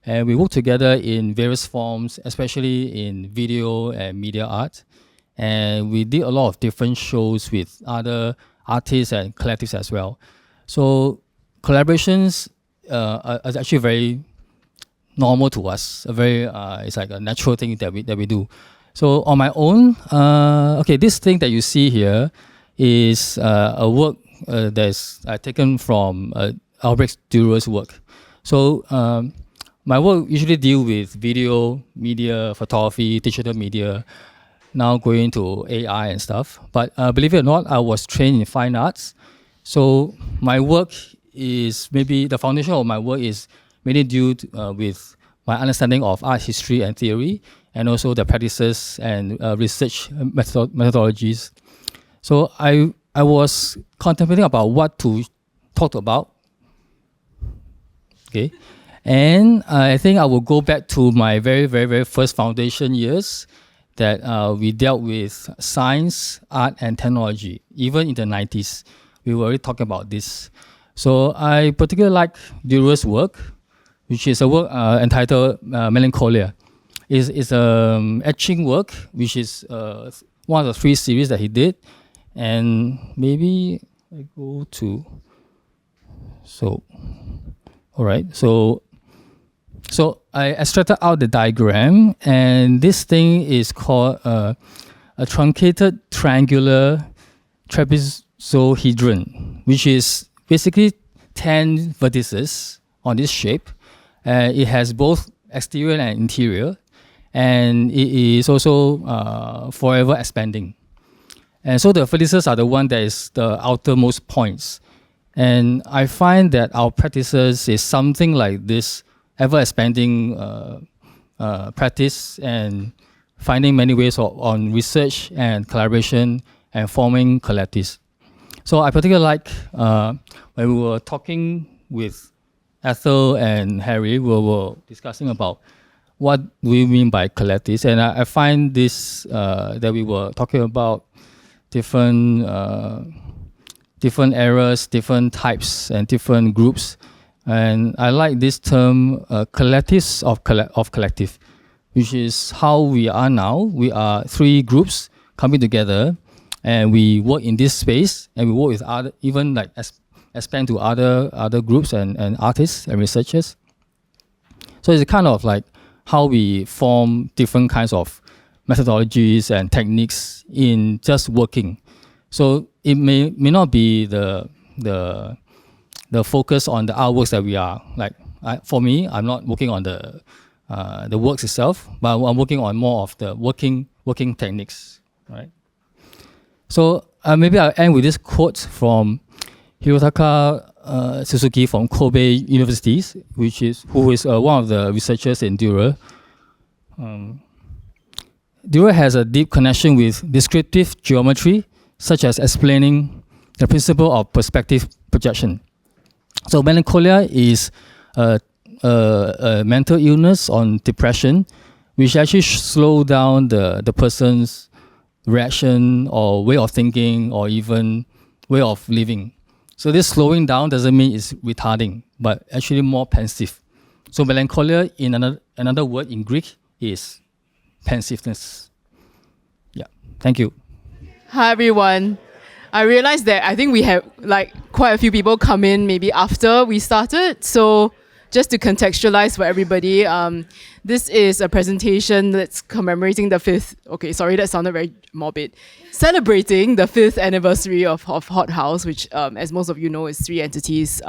And we worked together in various forms, especially in video and media art. And we did a lot of different shows with other artists and collectives as well. So collaborations are actually very normal to us. It's like a natural thing that we do. So on my own, okay, this thing that you see here is a work that's taken from Albrecht Dürer's work. So my work usually deal with video, media, photography, digital media, now going to AI and stuff. But believe it or not, I was trained in fine arts. So my work is maybe, the foundation of my work is mainly due to, with my understanding of art history and theory, and also the practices and research methodologies. So I was contemplating about what to talk about. Okay. And I think I will go back to my very, very, very first foundation years that we dealt with science, art, and technology. Even in the 90s, we were already talking about this. So I particularly like Dürer's work, which is a work entitled 𝘕𝘰 𝘋𝘪𝘴𝘤𝘪𝘯𝘭. It's an etching work, which is one of the 3 series that he did. And maybe I go to, all right, so I extracted out the diagram, and this thing is called a truncated triangular trapezohedron, which is basically 10 vertices on this shape. It has both exterior and interior, and it is also forever expanding. And so the vertices are the one that is the outermost points. And I find that our practices is something like this ever-expanding practice, and finding many ways on research and collaboration and forming collectives. So I particularly like when we were talking with Ethel and Harry, we were discussing about what do we mean by collectives. And I find this, that we were talking about different eras, different types, and different groups. And I like this term, collectives of collective, which is how we are now. We are 3 groups coming together, and we work in this space, and we work with other, even like expand to other groups and artists and researchers. So it's kind of like how we form different kinds of methodologies and techniques in just working. So it may not be the focus on the artworks that we are like. For me, I'm not working on the works itself, but I'm working on more of the working techniques, right? So maybe I'll end with this quote from Hirotaka Suzuki from Kobe University, who is one of the researchers in Dürer. Dürer has a deep connection with descriptive geometry, such as explaining the principle of perspective projection. So melancholia is a mental illness on depression, which actually slow down the person's reaction or way of thinking or even way of living. So this slowing down doesn't mean it's retarding, but actually more pensive. So melancholia, in another word in Greek, is pensiveness. Yeah, thank you. Hi everyone. I realized that I think we have like quite a few people come in maybe after we started. So just to contextualize for everybody, this is a presentation that's commemorating the 5th, okay, sorry, that sounded very morbid, celebrating the 5th anniversary of Hothouse, which as most of you know is 3 entities,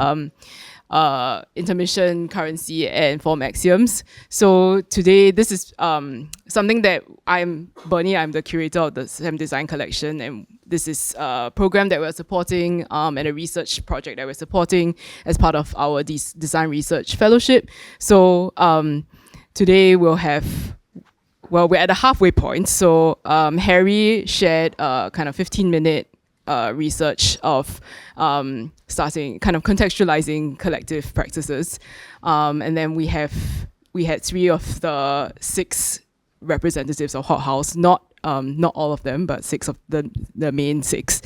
intermission, currency, and formAxioms. So today, this is something that I'm 𝘕𝘰, I'm the curator of the SAM Design Collection, and this is a program that we're supporting and a research project that we're supporting as part of our Design Research Fellowship. So today we'll have, well, we're at the halfway point. So Harry shared a kind of 15-minute research of starting kind of contextualizing collective practices, and then we had 3 of the 6 representatives of Hothouse, not not all of them, but 6 of the main 6,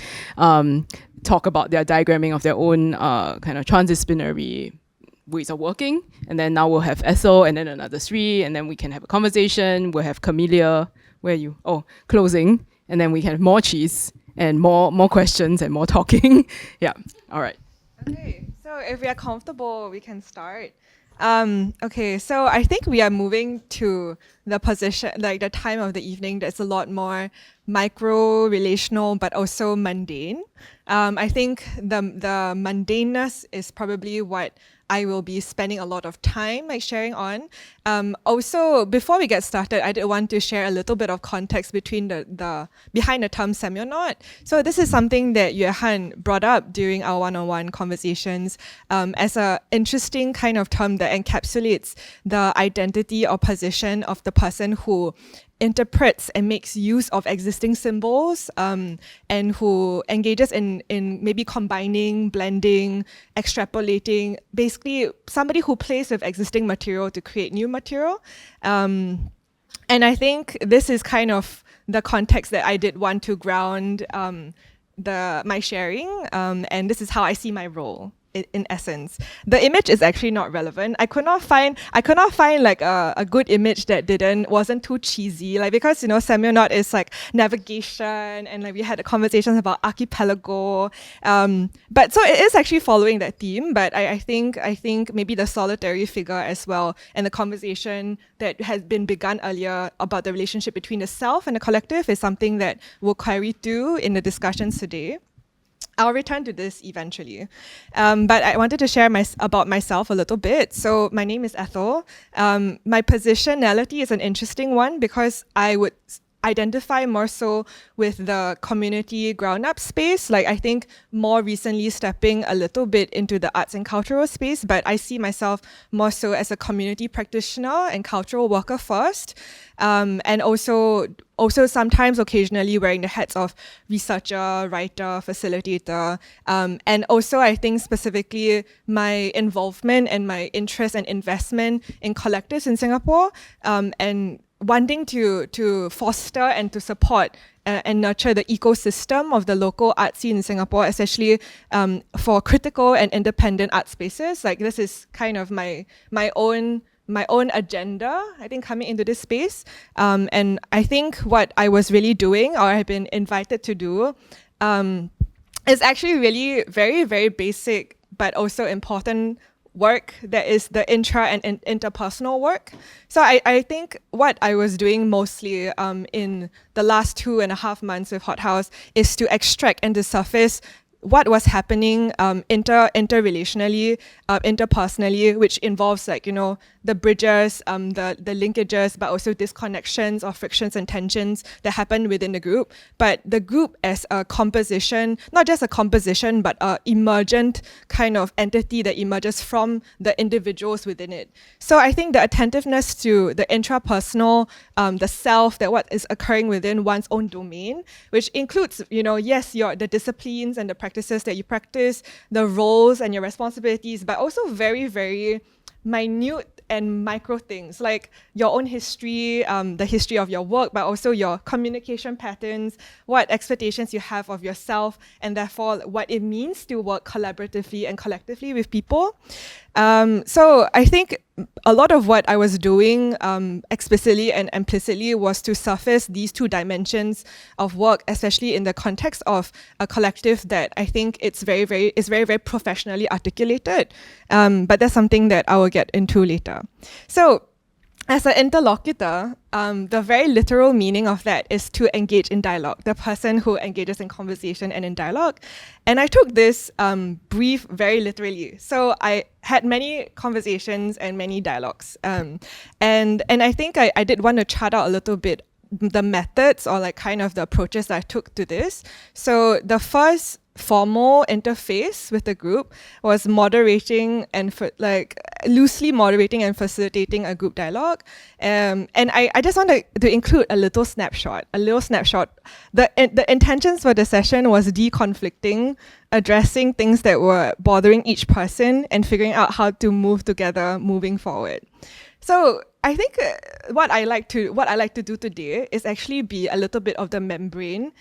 talk about their diagramming of their own kind of transdisciplinary ways of working. And then now we'll have Ethel and then another 3, and then we can have a conversation. We'll have 𝘕𝘰, where are you? Oh, closing. And then we can have more cheese and more questions and more talking. Yeah, all right. Okay, so if we are comfortable, we can start. Okay, so I think we are moving to the position, like the time of the evening that's a lot more micro-relational, but also mundane. I think the mundaneness is probably what I will be spending a lot of time sharing on. Also, before we get started, I did want to share a little bit of context between behind the term semionaut. So this is something that Yuehan brought up during our one-on-one conversations as an interesting kind of term that encapsulates the identity or position of the person who interprets and makes use of existing symbols, and who engages in maybe combining, blending, extrapolating, basically somebody who plays with existing material to create new material. And I think this is kind of the context that I did want to ground my sharing, and this is how I see my role. In essence, the image is actually not relevant. I could not find like a good image that wasn't too cheesy. Like, because semionaut is like navigation, and like we had conversations about archipelago. But so it is actually following that theme. But I think maybe the solitary figure as well, and the conversation that has been begun earlier about the relationship between the self and the collective is something that we'll carry through in the discussions today. I'll return to this eventually. But I wanted to share about myself a little bit. So my name is Ethel. My positionality is an interesting one because I would identify more so with the community ground-up space. Like, I think more recently stepping a little bit into the arts and cultural space, but I see myself more so as a community practitioner and cultural worker first. And also sometimes occasionally wearing the hats of researcher, writer, facilitator. And also I think specifically my involvement and my interest and investment in collectives in Singapore, and wanting to foster and to support and nurture the ecosystem of the local art scene in Singapore, especially for critical and independent art spaces. Like, this is kind of my own agenda, I think, coming into this space. And I think what I was really doing, or I've been invited to do, is actually really very, very basic, but also important work that is the intra and interpersonal work. So I think what I was doing mostly in the last 2.5 months with Hothouse is to extract and to surface what was happening interrelationally, interpersonally, which involves the bridges, the linkages, but also disconnections or frictions and tensions that happen within the group. But the group as a composition, not just a composition, but a emergent kind of entity that emerges from the individuals within it. So I think the attentiveness to the intrapersonal, the self, that what is occurring within one's own domain, which includes, yes, the disciplines and the practices that you practice, the roles and your responsibilities, but also very, very minute and micro things like your own history, the history of your work, but also your communication patterns, what expectations you have of yourself, and therefore what it means to work collaboratively and collectively with people. So I think a lot of what I was doing explicitly and implicitly was to surface these two dimensions of work, especially in the context of a collective that I think is very, very professionally articulated. But that's something that I will get into later. So as an interlocutor, the very literal meaning of that is to engage in dialogue, the person who engages in conversation and in dialogue. And I took this brief very literally. So I had many conversations and many dialogues. And I think I did want to chart out a little bit the methods or like kind of the approaches that I took to this. So the first formal interface with the group was moderating and loosely moderating and facilitating a group dialogue. And I just wanted to include a little snapshot. The intentions for the session was deconflicting, addressing things that were bothering each person and figuring out how to move together moving forward. So I think what I like to do today is actually be a little bit of the membrane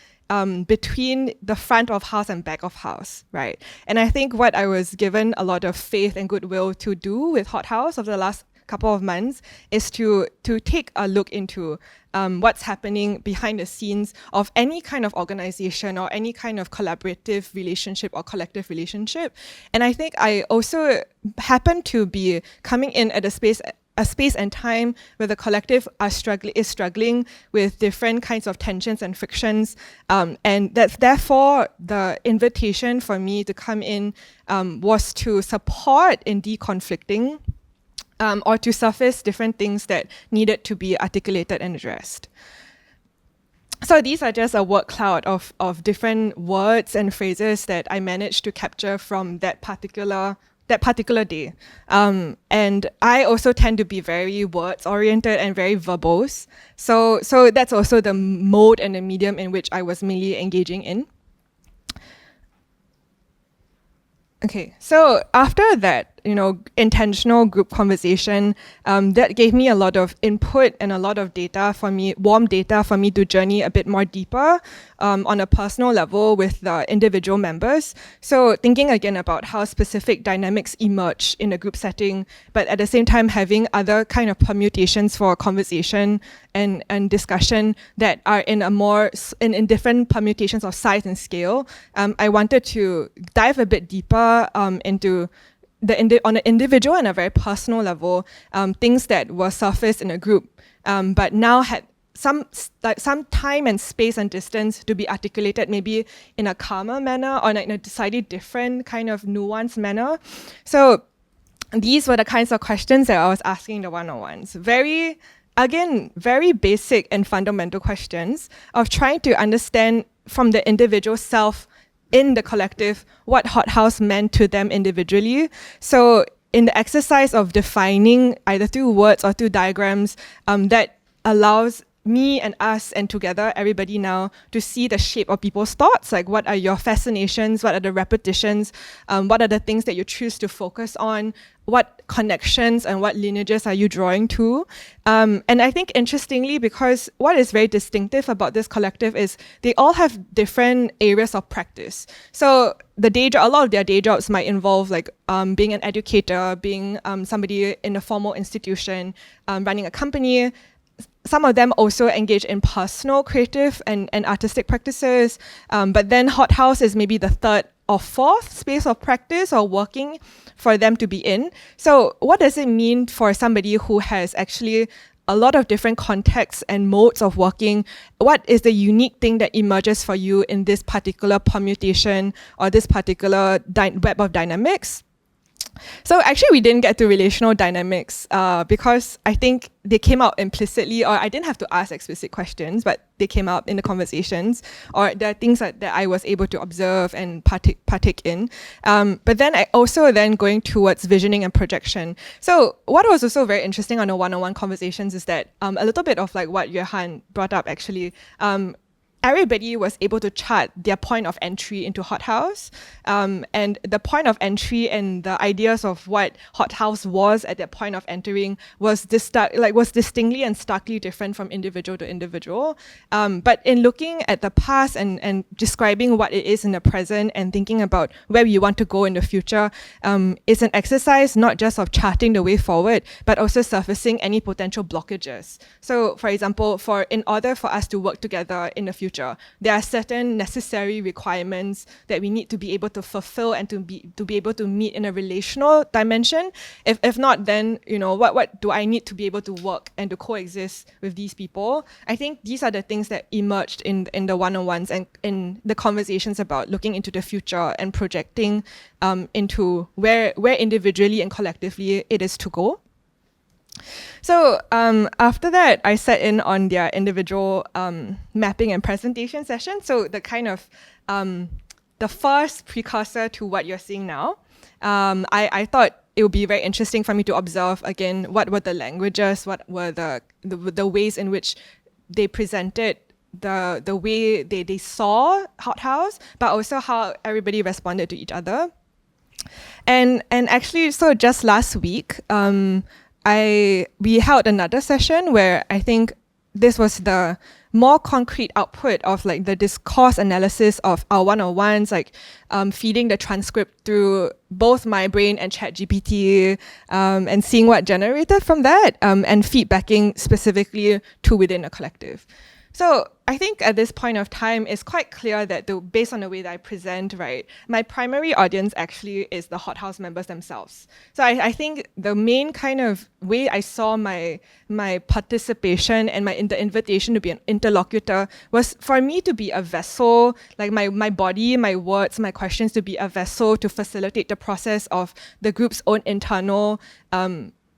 between the front of house and back of house, right? And I think what I was given a lot of faith and goodwill to do with Hothouse over the last couple of months is to take a look into what's happening behind the scenes of any kind of organization or any kind of collaborative relationship or collective relationship. And I think I also happen to be coming in at a space and time where the collective is struggling with different kinds of tensions and frictions. And that's therefore the invitation for me to come in was to support in deconflicting or to surface different things that needed to be articulated and addressed. So these are just a word cloud of different words and phrases that I managed to capture from that particular day. And I also tend to be very words oriented and very verbose. So that's also the mode and the medium in which I was mainly engaging in. Okay, so after that, intentional group conversation, that gave me a lot of input and a lot of data for me, warm data for me to journey a bit more deeper on a personal level with the individual members. So thinking again about how specific dynamics emerge in a group setting, but at the same time having other kind of permutations for conversation and discussion that are in in different permutations of size and scale. I wanted to dive a bit deeper into on an individual and a very personal level, things that were surfaced in a group, but now had some time and space and distance to be articulated maybe in a calmer manner or in a decidedly different kind of nuanced manner. So these were the kinds of questions that I was asking the one-on-ones. Very basic and fundamental questions of trying to understand from the individual self in the collective what Hothouse meant to them individually. So in the exercise of defining either through words or through diagrams, that allows me and us and together everybody now to see the shape of people's thoughts, like what are your fascinations, what are the repetitions, what are the things that you choose to focus on, what connections and what lineages are you drawing to. And I think interestingly, because what is very distinctive about this collective is they all have different areas of practice. So a lot of their day jobs might involve like being an educator, being somebody in a formal institution, running a company. Some of them also engage in personal, creative, and artistic practices. But then Hothouse is maybe the third or fourth space of practice or working for them to be in. So what does it mean for somebody who has actually a lot of different contexts and modes of working? What is the unique thing that emerges for you in this particular permutation or this particular web of dynamics? So actually we didn't get to relational dynamics because I think they came out implicitly, or I didn't have to ask explicit questions, but they came out in the conversations, or there are things that I was able to observe and partake in. But then I also going towards visioning and projection. So what was also very interesting on the one-on-one conversations is that a little bit of like what Johan brought up actually, everybody was able to chart their point of entry into Hothouse, and the point of entry and the ideas of what Hothouse was at that point of entering was distinctly and starkly different from individual to individual. But in looking at the past and describing what it is in the present and thinking about where we want to go in the future, it's an exercise not just of charting the way forward, but also surfacing any potential blockages. So, for example, in order for us to work together in the future, there are certain necessary requirements that we need to be able to fulfill and to be able to meet in a relational dimension. If not, then what do I need to be able to work and to coexist with these people? I think these are the things that emerged in the one-on-ones and in the conversations about looking into the future and projecting into where individually and collectively it is to go. So after that, I sat in on their individual mapping and presentation session. So the kind of the first precursor to what you're seeing now. I thought it would be very interesting for me to observe again what were the languages, what were the ways in which they presented the way they saw Hothouse, but also how everybody responded to each other. And actually, so just last week, we held another session where I think this was the more concrete output of like the discourse analysis of our 101s, like feeding the transcript through both my brain and ChatGPT, and seeing what generated from that, and feedbacking specifically to within a collective. So I think at this point of time, it's quite clear that based on the way that I present, right, my primary audience actually is the Hothouse members themselves. So I think the main kind of way I saw my participation and the invitation to be an interlocutor was for me to be a vessel, like my body, my words, my questions to be a vessel to facilitate the process of the group's own internal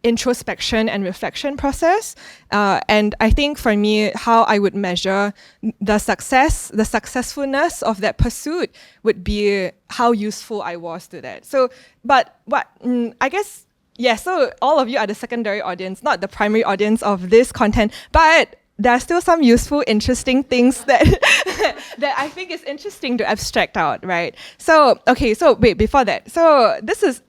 introspection and reflection process. And I think for me, how I would measure the successfulness of that pursuit would be how useful I was to that. So, I guess, yeah, so all of you are the secondary audience, not the primary audience of this content, but there are still some useful, interesting things that that I think is interesting to abstract out, right? So, okay, so wait, before that. So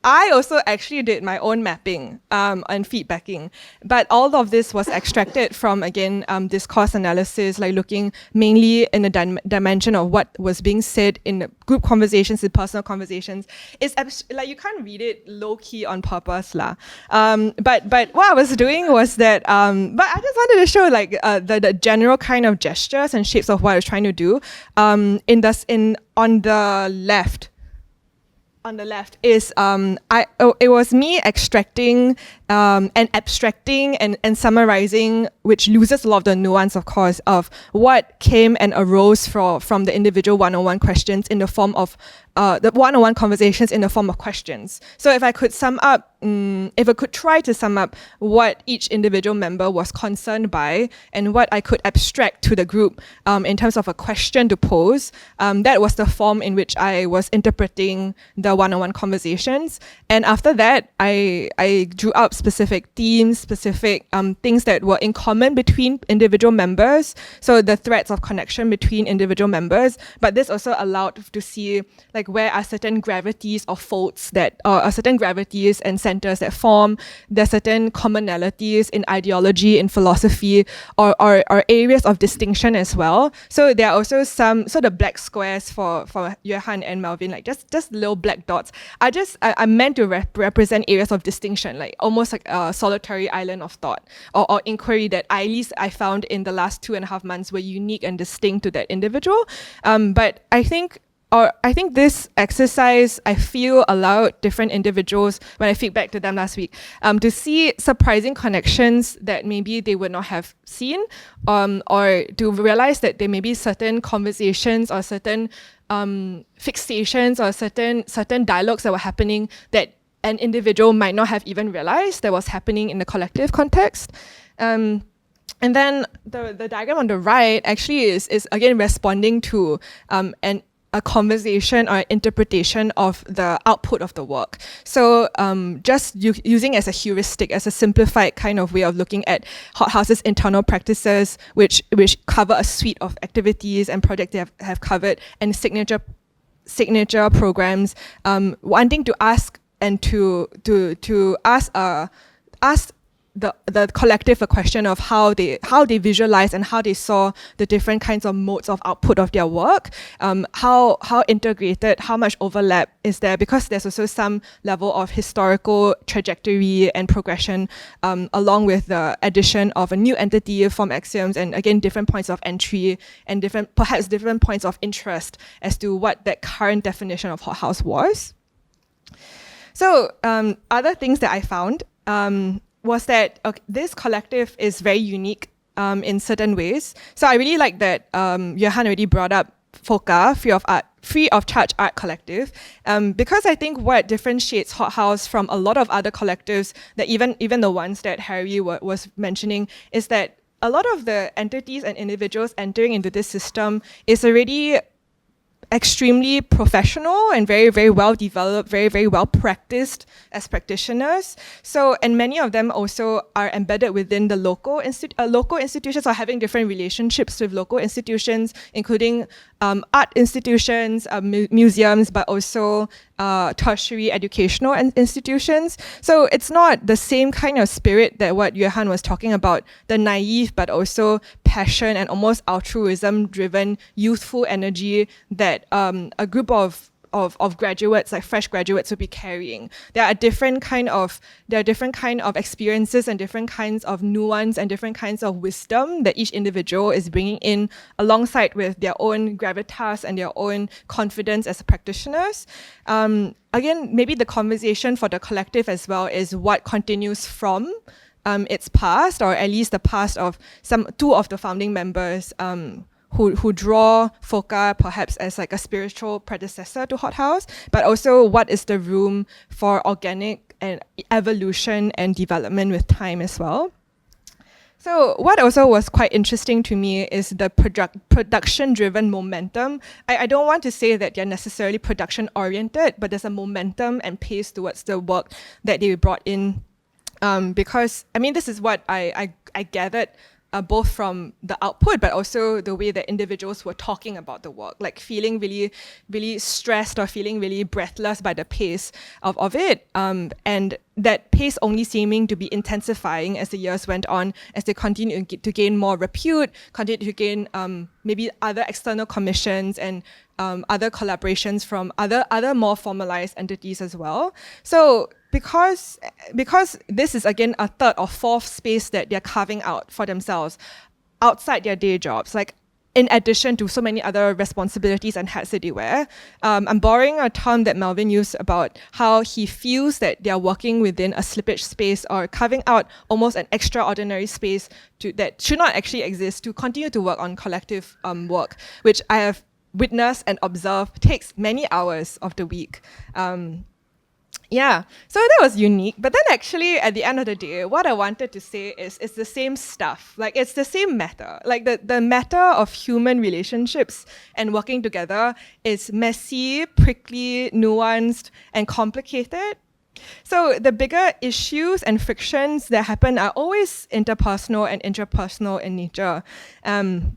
I also actually did my own mapping and feedbacking, but all of this was extracted from, again, discourse analysis, like looking mainly in the dimension of what was being said in the group conversations, in personal conversations. It's like you can't read it low-key on purpose, lah. But what I was doing was that, but I just wanted to show like the general kind of gestures and shapes of what I was trying to do. On the left. On the left is it was me extracting and abstracting and summarizing, which loses a lot of the nuance, of course, of what came and arose from the individual 101 questions in the form of the 101 conversations in the form of questions. So if I could try to sum up what each individual member was concerned by and what I could abstract to the group in terms of a question to pose, that was the form in which I was interpreting the 101 conversations. And after that, I drew up specific themes, specific things that were in common between individual members. So the threads of connection between individual members, but this also allowed to see like where are certain gravities or folds that are certain gravities and centers that form. There are certain commonalities in ideology, in philosophy, or areas of distinction as well. So there are also the black squares for Johan and Melvin, like just little black dots. I meant to represent areas of distinction, like almost like a solitary island of thought or inquiry that at least I found in the last 2.5 months were unique and distinct to that individual. But I think this exercise, I feel, allowed different individuals, when I feedback to them last week, to see surprising connections that maybe they would not have seen, or to realize that there may be certain conversations or certain fixations or certain dialogues that were happening that an individual might not have even realized that was happening in the collective context. And then the diagram on the right actually is again responding to a conversation or interpretation of the output of the work. So just using as a heuristic, as a simplified kind of way of looking at Hothouse's internal practices, which cover a suite of activities and projects they have covered, and signature programs, wanting to ask and to ask the collective a question of how they visualize and how they saw the different kinds of modes of output of their work, how integrated, how much overlap is there, because there's also some level of historical trajectory and progression along with the addition of a new entity, formAxioms, and again different points of entry and perhaps different points of interest as to what that current definition of Hothouse was. So other things that I found was that this collective is very unique in certain ways. So I really like that Johan already brought up FOCA, Free of Charge Art Collective, because I think what differentiates Hothouse from a lot of other collectives, that even the ones that Harry was mentioning, is that a lot of the entities and individuals entering into this system is already extremely professional and very, very well developed, very, very well practiced as practitioners. So, and many of them also are embedded within the local institutions or having different relationships with local institutions, including art institutions, museums, but also tertiary educational institutions. So it's not the same kind of spirit that what Johan was talking about, the naive but also passion and almost altruism-driven youthful energy that a group of graduates, like fresh graduates, would be carrying. There are different kind of experiences and different kinds of nuance and different kinds of wisdom that each individual is bringing in alongside with their own gravitas and their own confidence as practitioners. Again, maybe the conversation for the collective as well is what continues from its past, or at least the past of two of the founding members who draw FOCA perhaps as like a spiritual predecessor to Hothouse, but also what is the room for organic and evolution and development with time as well. So what also was quite interesting to me is the production-driven momentum. I don't want to say that they're necessarily production-oriented, but there's a momentum and pace towards the work that they brought in. Because, I mean, this is what I gathered both from the output, but also the way that individuals were talking about the work, like feeling really, really stressed or feeling really breathless by the pace of it. And that pace only seeming to be intensifying as the years went on, as they continue to gain more repute, continue to gain maybe other external commissions and other collaborations from other more formalized entities as well. So because this is again a third or fourth space that they're carving out for themselves outside their day jobs, like in addition to so many other responsibilities and hats that they wear. I'm borrowing a term that Melvin used about how he feels that they're working within a slippage space or carving out almost an extraordinary space that should not actually exist to continue to work on collective work, which I have witnessed and observed takes many hours of the week. Yeah, so that was unique. But then actually, at the end of the day, what I wanted to say is it's the same stuff. Like, it's the same matter. Like, the matter of human relationships and working together is messy, prickly, nuanced, and complicated. So the bigger issues and frictions that happen are always interpersonal and intrapersonal in nature. And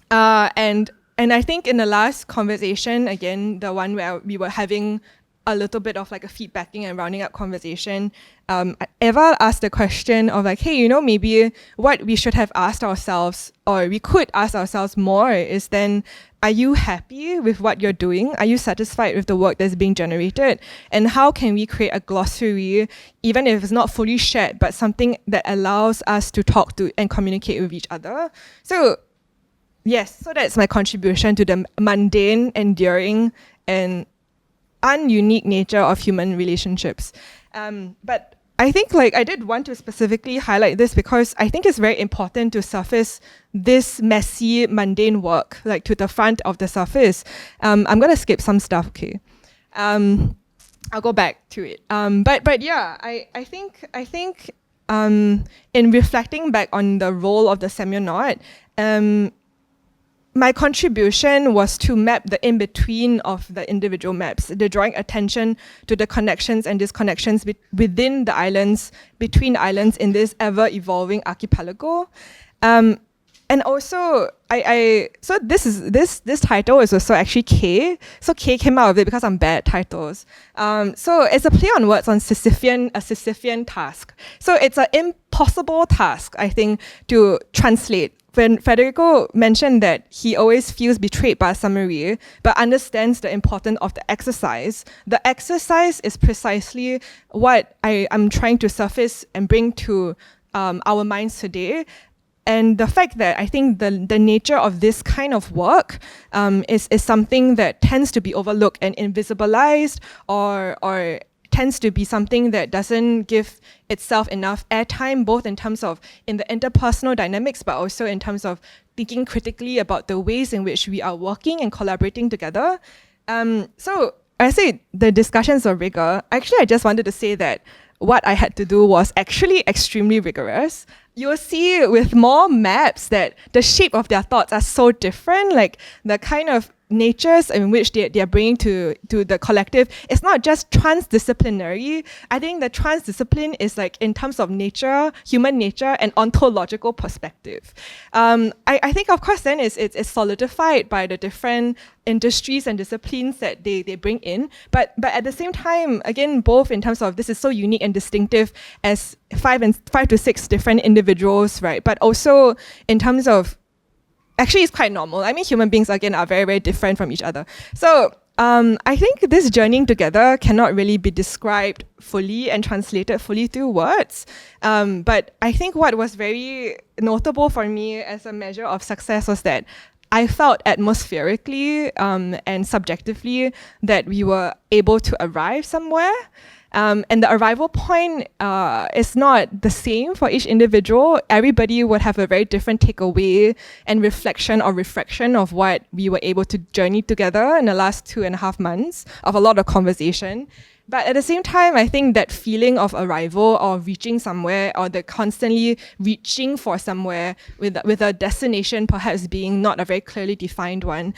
I think in the last conversation, again, the one where we were having a little bit of like a feedbacking and rounding up conversation, Eva asked the question of like, hey, maybe what we should have asked ourselves, or we could ask ourselves more, is then, are you happy with what you're doing? Are you satisfied with the work that's being generated? And how can we create a glossary, even if it's not fully shared, but something that allows us to talk to and communicate with each other? So yes, so that's my contribution to the mundane, enduring, and ununique nature of human relationships. But I think I did want to specifically highlight this because I think it's very important to surface this messy, mundane work to the front of the surface. I'm gonna skip some stuff, okay? I'll go back to it. But yeah, I think in reflecting back on the role of the semionaut, my contribution was to map the in-between of the individual maps, the drawing attention to the connections and disconnections within the islands, between islands in this ever-evolving archipelago. And also, so this title is also actually K. So K came out of it because I'm bad at titles. So it's a play on words on a Sisyphean task. So it's an impossible task, I think, to translate. When Federico mentioned that he always feels betrayed by a summary, but understands the importance of the exercise is precisely what I'm trying to surface and bring to our minds today. And the fact that I think the nature of this kind of work is something that tends to be overlooked and invisibilized, or tends to be something that doesn't give itself enough airtime, both in terms of in the interpersonal dynamics, but also in terms of thinking critically about the ways in which we are working and collaborating together. So I say the discussions are rigor. Actually, I just wanted to say that what I had to do was actually extremely rigorous. You'll see with more maps that the shape of their thoughts are so different, like the kind of natures in which they are bringing to the collective is not just transdisciplinary. I think the transdiscipline is like in terms of nature, human nature, and ontological perspective. I think, of course, then it's solidified by the different industries and disciplines that they bring in. But at the same time, again, both in terms of this is so unique and distinctive as 5 to 6 different individuals, right? But also in terms of, actually it's quite normal. I mean, human beings, again, are very, very different from each other. So I think this journeying together cannot really be described fully and translated fully through words. But I think what was very notable for me as a measure of success was that I felt atmospherically and subjectively that we were able to arrive somewhere. And the arrival point is not the same for each individual. Everybody would have a very different takeaway and reflection or refraction of what we were able to journey together in the last 2.5 months of a lot of conversation. But at the same time, I think that feeling of arrival or reaching somewhere, or the constantly reaching for somewhere with a destination perhaps being not a very clearly defined one,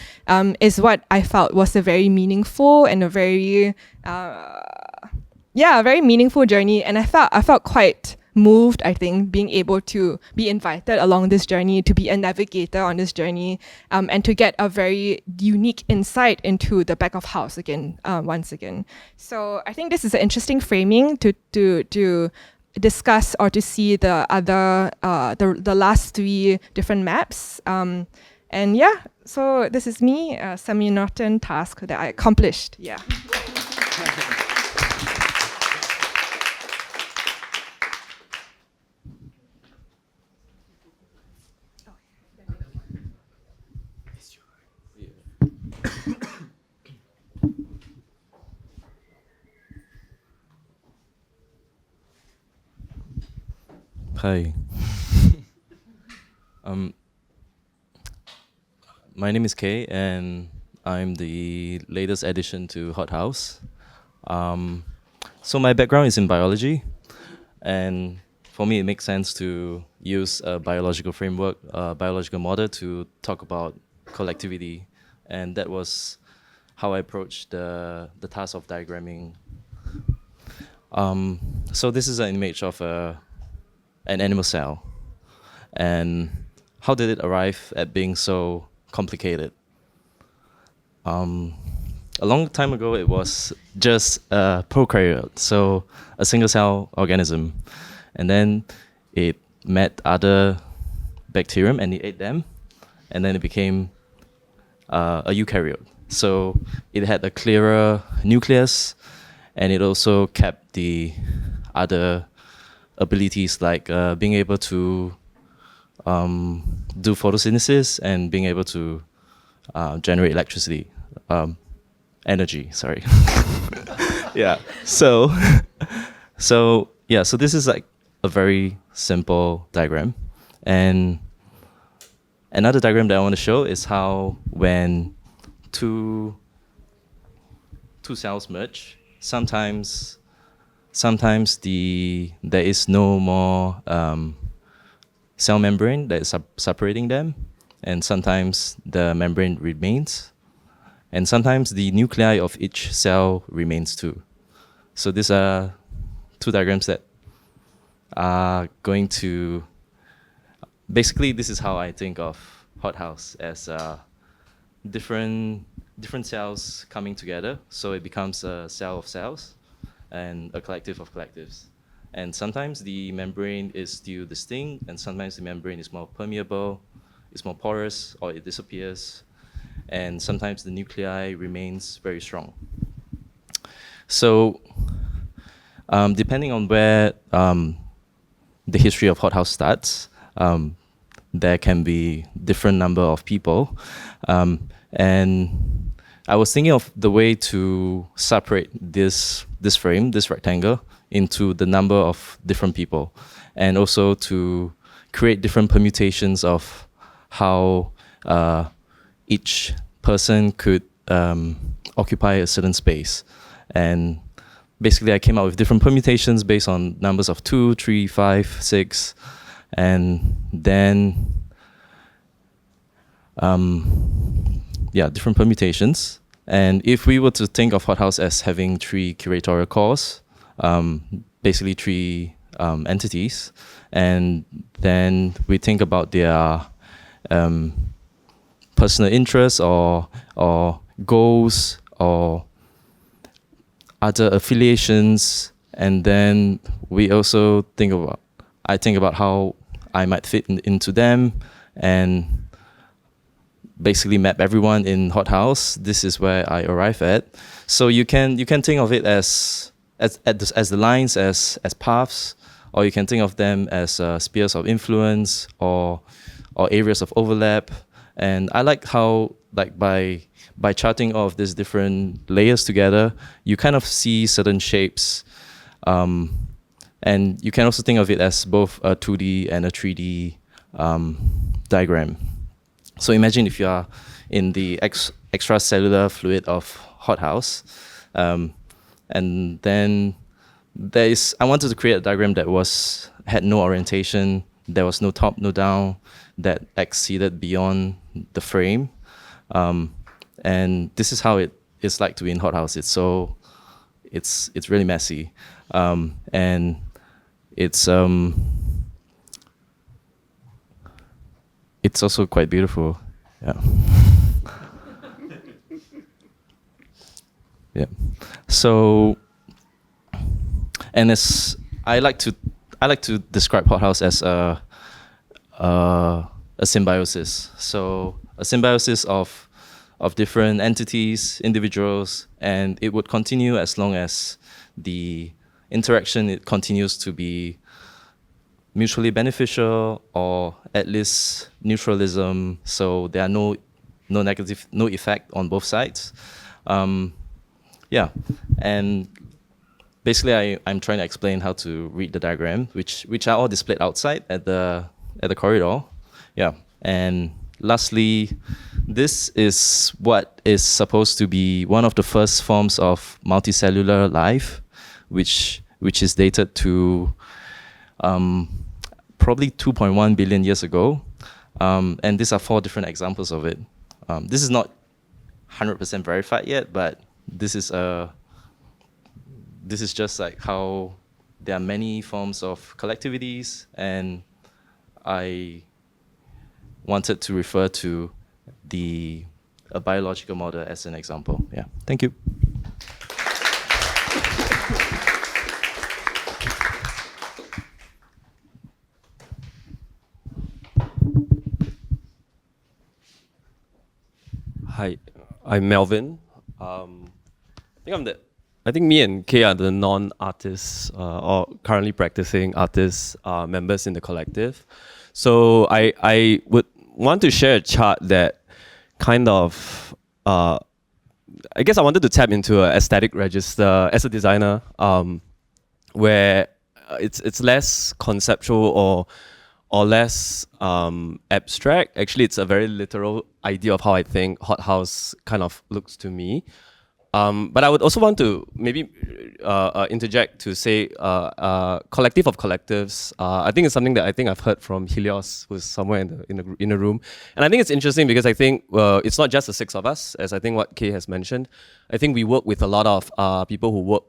is what I felt was a very meaningful and a very very meaningful journey. And I felt quite moved, I think, being able to be invited along this journey, to be a navigator on this journey, and to get a very unique insight into the back of house again, once again. So I think this is an interesting framing to discuss or to see the other, the last 3 different maps. And yeah, so this is me, a semi-Norton task that I accomplished, yeah. Hi. My name is Kay, and I'm the latest addition to Hothouse. So my background is in biology, and for me it makes sense to use a biological framework, a biological model to talk about collectivity, and that was how I approached the task of diagramming. So this is an image of an animal cell, and how did it arrive at being so complicated? A long time ago, it was just a prokaryote, so a single-cell organism, and then it met other bacterium and it ate them, and then it became a eukaryote. So it had a clearer nucleus, and it also kept the other abilities like being able to do photosynthesis and being able to generate electricity, energy, sorry. Yeah, so this is like a very simple diagram. And another diagram that I want to show is how when two cells merge, sometimes there is no more cell membrane that is separating them, and sometimes the membrane remains, and sometimes the nuclei of each cell remains too. So these are 2 diagrams that are going to, basically this is how I think of Hothouse, as different cells coming together, so it becomes a cell of cells and a collective of collectives. And sometimes the membrane is still distinct, and sometimes the membrane is more permeable, it's more porous, or it disappears. And sometimes the nuclei remains very strong. So depending on where the history of Hothouse starts, there can be different number of people. And I was thinking of the way to separate this frame, this rectangle, into the number of different people, and also to create different permutations of how each person could occupy a certain space. And basically I came up with different permutations based on numbers of 2, 3, 5, 6, and then different permutations. And if we were to think of Hothouse as having 3 curatorial cores, basically 3 entities, and then we think about their personal interests or goals or other affiliations, and then we also I think about how I might fit into them, and basically map everyone in Hothouse. This is where I arrive at. So you can think of it as the lines as paths, or you can think of them as spheres of influence or areas of overlap. And I like how by charting all of these different layers together, you kind of see certain shapes. And you can also think of it as both a 2D and a 3D diagram. So imagine if you are in the extracellular fluid of Hothouse, and then I wanted to create a diagram that had no orientation, there was no top, no down, that exceeded beyond the frame. And this is how it is like to be in Hothouse. It's really messy, and it's also quite beautiful. Yeah. Yeah. So, and I like to describe Hothouse as a symbiosis. So a symbiosis of different entities, individuals, and it would continue as long as the interaction it continues to be mutually beneficial, or at least neutralism. So there are no effect on both sides. Yeah, and basically I'm trying to explain how to read the diagram, which are all displayed outside at the corridor. Yeah, and lastly, this is what is supposed to be one of the first forms of multicellular life, which is dated to probably 2.1 billion years ago. And these are 4 different examples of it. This is not 100% verified yet, but this is just like how there are many forms of collectivities, and I wanted to refer to a biological model as an example. Yeah, thank you. Hi, I'm Melvin. I think me and Kay are the non-artists or currently practicing artists members in the collective. So I would want to share a chart that kind of, I guess I wanted to tap into an aesthetic register as a designer, where it's less conceptual or less abstract. Actually, it's a very literal idea of how I think Hothouse kind of looks to me. But I would also want to maybe interject to say collective of collectives. I think it's something that I think I've heard from Helios, who's somewhere in the room. And I think it's interesting because I think it's not just the 6 of us, as I think what Kay has mentioned. I think we work with a lot of people who work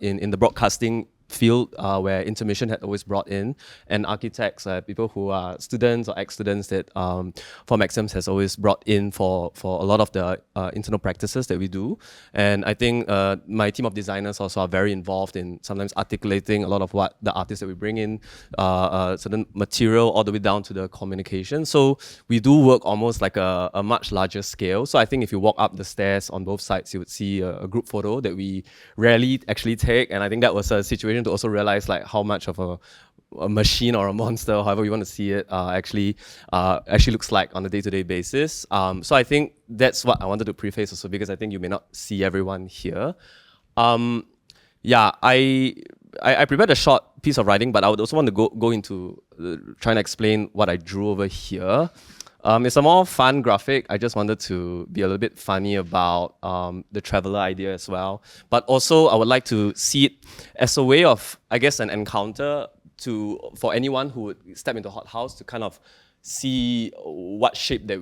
in the broadcasting field, where Intermission had always brought in, and architects, people who are students or ex-students that formAxioms has always brought in for a lot of the internal practices that we do. And I think my team of designers also are very involved in sometimes articulating a lot of what the artists that we bring in, certain material, all the way down to the communication. So we do work almost like a much larger scale. So I think if you walk up the stairs on both sides, you would see a group photo that we rarely actually take. And I think that was a situation to also realize like how much of a machine or a monster, however you want to see it, actually looks like on a day-to-day basis. So I think that's what I wanted to preface also, because I think you may not see everyone here. Yeah, I prepared a short piece of writing, but I would also want to go into trying to explain what I drew over here. It's a more fun graphic. I just wanted to be a little bit funny about the traveler idea as well. But also, I would like to see it as a way of, I guess, an encounter for anyone who would step into Hothouse to kind of see what shape that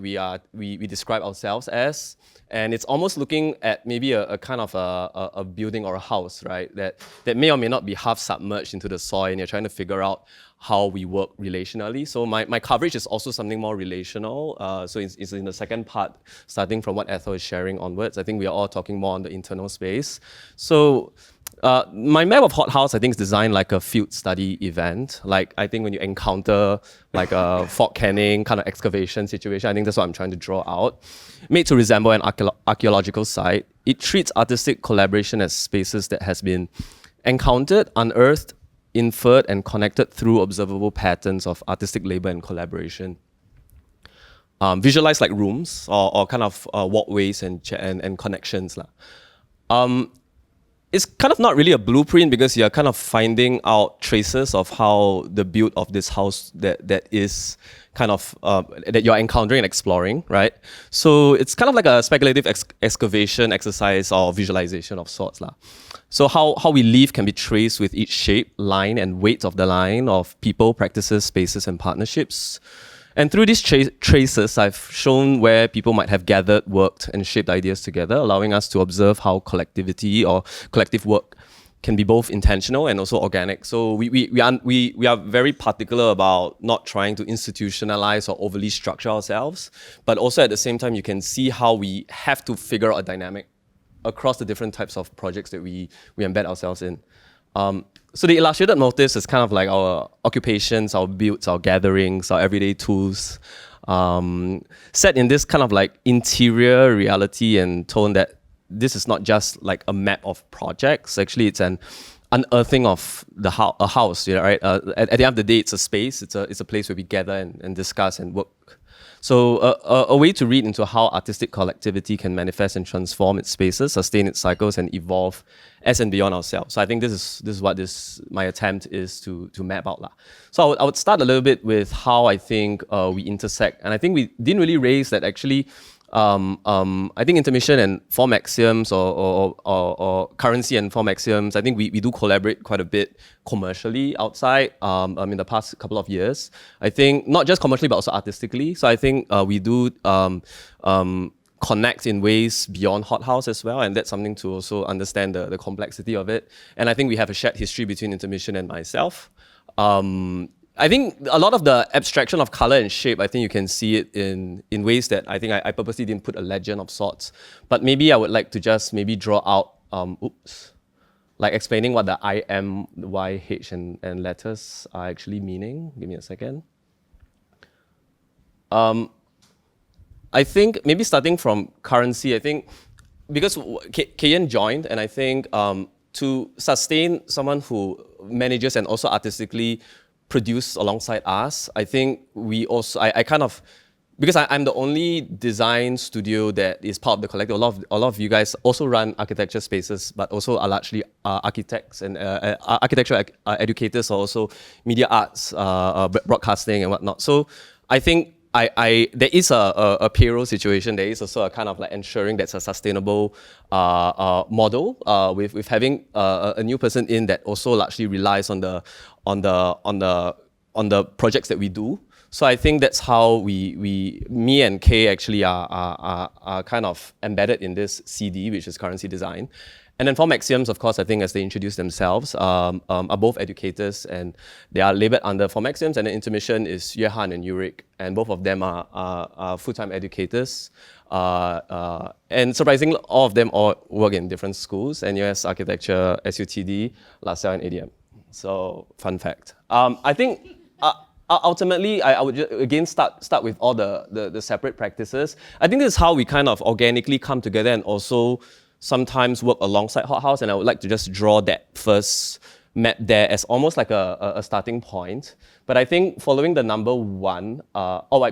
we describe ourselves as. And it's almost looking at maybe a kind of a building or a house, right? That may or may not be half submerged into the soil, and you're trying to figure out how we work relationally. So my coverage is also something more relational. So it's in the second part, starting from what Ethel is sharing onwards. I think we are all talking more on the internal space. So my map of Hothouse, I think, is designed like a field study event. Like, I think when you encounter like a Fort Canning kind of excavation situation, I think that's what I'm trying to draw out. Made to resemble an archaeological site, it treats artistic collaboration as spaces that has been encountered, unearthed, inferred, and connected through observable patterns of artistic labor and collaboration. Visualized like rooms or kind of walkways and connections. It's kind of not really a blueprint, because you're kind of finding out traces of how the build of this house that is kind of that you're encountering and exploring, right? So it's kind of like a speculative excavation exercise or visualization of sorts. So how we live can be traced with each shape, line, and weight of the line of people, practices, spaces, and partnerships. And through these traces, I've shown where people might have gathered, worked, and shaped ideas together, allowing us to observe how collectivity or collective work can be both intentional and also organic. So we are very particular about not trying to institutionalize or overly structure ourselves, but also at the same time, you can see how we have to figure out a dynamic across the different types of projects that we embed ourselves in. So the illustrated motifs is kind of like our occupations, our builds, our gatherings, our everyday tools, set in this kind of like interior reality and tone that this is not just like a map of projects. Actually, it's an unearthing of a house, right? At the end of the day, it's a space. It's a place where we gather and discuss and work. So a way to read into how artistic collectivity can manifest and transform its spaces, sustain its cycles, and evolve as and beyond ourselves. So I think this is what my attempt is to map out. So I would start a little bit with how I think we intersect. And I think we didn't really raise that actually. I think intermission and formAxioms or currency and formAxioms, I think we do collaborate quite a bit commercially outside in the past couple of years. I think not just commercially, but also artistically. So I think we do connect in ways beyond Hothouse as well, and that's something to also understand the complexity of it. And I think we have a shared history between intermission and myself. I think a lot of the abstraction of color and shape, I think you can see it in ways that I think I purposely didn't put a legend of sorts. But maybe I would like to just maybe draw out, like explaining what the I, M, Y, H and letters are actually meaning. Give me a second. I think maybe starting from currency, I think because Kayan joined, and I think to sustain someone who manages and also artistically produce alongside us, I think we also, I kind of, because I'm the only design studio that is part of the collective. A lot of you guys also run architecture spaces, but also are largely architects and architectural educators, or also media arts, broadcasting and whatnot. So I think there is a payroll situation. There is also a kind of like ensuring that's a sustainable model with having a new person in that also largely relies on the projects that we do. So I think that's how me and Kay actually are kind of embedded in this CD, which is currency design. And then formAxioms, of course, I think as they introduce themselves, are both educators, and they are labeled under formAxioms. And then intermission is 𝘕𝘰 and 𝘕𝘰, and both of them are full-time educators. And surprisingly, all of them all work in different schools: NUS Architecture, SUTD, LaSalle, and ADM. So fun fact. I think ultimately, I would just, again start with all the separate practices. I think this is how we kind of organically come together and also sometimes work alongside Hothouse, and I would like to just draw that first map there as almost like a starting point. But I think following the number one,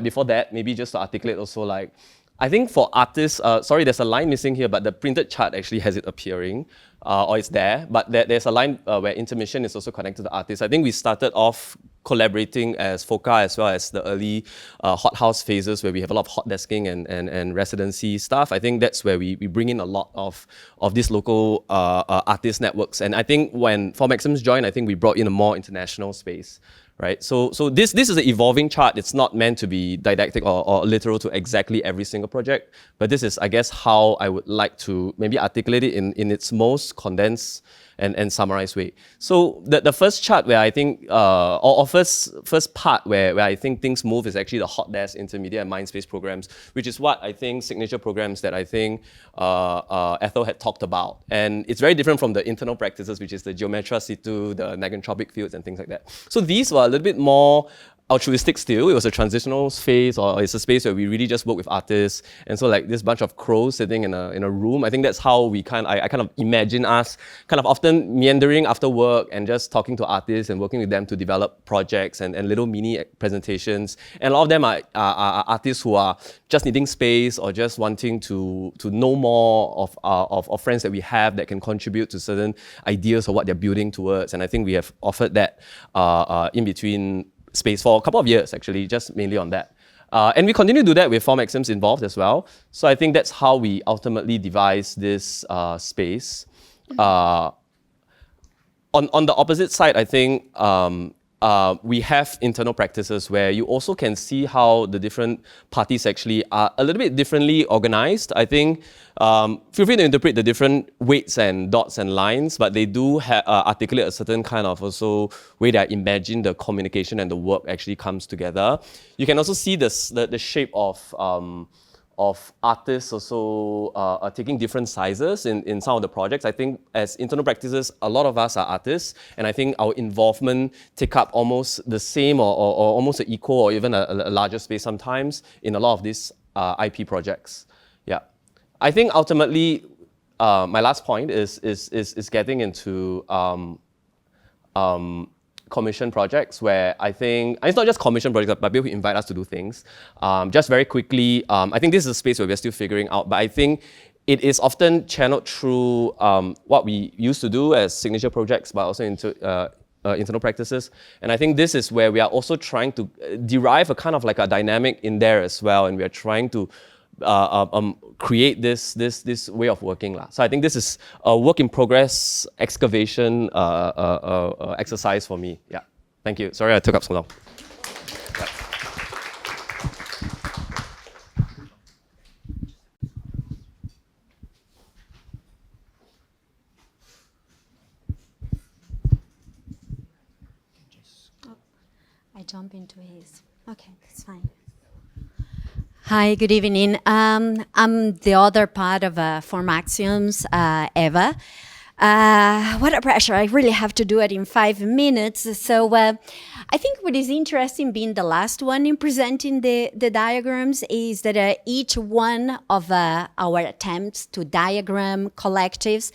before that, maybe just to articulate also, like, I think for artists, sorry, there's a line missing here, but the printed chart actually has it appearing, or it's there, but there's a line where intermission is also connected to the artists. I think we started off collaborating as FOCA as well as the early Hothouse phases where we have a lot of hot desking and residency stuff. I think that's where we bring in a lot of these local artist networks. And I think when formAxioms joined, I think we brought in a more international space, right? So this is an evolving chart. It's not meant to be didactic or literal to exactly every single project, but this is, I guess, how I would like to maybe articulate it in its most condensed and summarized way. So the first chart where I think, or first part where I think things move is actually the Hothouse, intermediate and Mindspace programs, which is what I think signature programs that I think Ethel had talked about. And it's very different from the internal practices, which is the 𝘗𝘳𝘪𝘴𝘫𝘦, the negentropic fields and things like that. So these were a little bit more altruistic still. It was a transitional phase, or it's a space where we really just work with artists. And so like this bunch of crows sitting in a room, I think that's how I kind of imagine us kind of often meandering after work and just talking to artists and working with them to develop projects and little mini presentations. And a lot of them are artists who are just needing space or just wanting to know more of friends that we have that can contribute to certain ideas of what they're building towards. And I think we have offered that in between space for a couple of years, actually, just mainly on that. And we continue to do that with formAxioms involved as well. So I think that's how we ultimately devise this space. On the opposite side, I think we have internal practices where you also can see how the different parties actually are a little bit differently organized. I think, feel free to interpret the different weights and dots and lines, but they do articulate a certain kind of also way that I imagine the communication and the work actually comes together. You can also see the shape of artists also taking different sizes in some of the projects. I think as internal practices, a lot of us are artists, and I think our involvement take up almost the same or almost an equal or even a larger space sometimes in a lot of these IP projects. Yeah, I think ultimately my last point is getting into commission projects where I think, and it's not just commission projects, but people who invite us to do things. Just very quickly, I think this is a space where we're still figuring out, but I think it is often channeled through what we used to do as signature projects, but also into internal practices. And I think this is where we are also trying to derive a kind of like a dynamic in there as well, and we are trying to create this way of working. So I think this is a work in progress excavation exercise for me. Yeah, thank you. Sorry I took up so long. I jump into his. Okay, that's fine. Hi, good evening. I'm the other part of formAxioms, Eva. What a pressure. I really have to do it in 5 minutes. So I think what is interesting, being the last one in presenting the diagrams, is that each one of our attempts to diagram collectives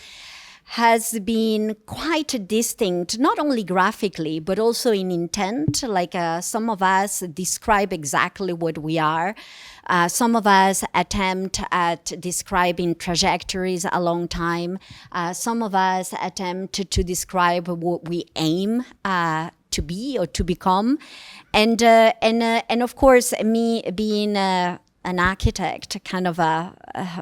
has been quite distinct, not only graphically, but also in intent. Like some of us describe exactly what we are. Some of us attempt at describing trajectories a long time. Some of us attempt to describe what we aim to be or to become. And of course, me being an architect, kind of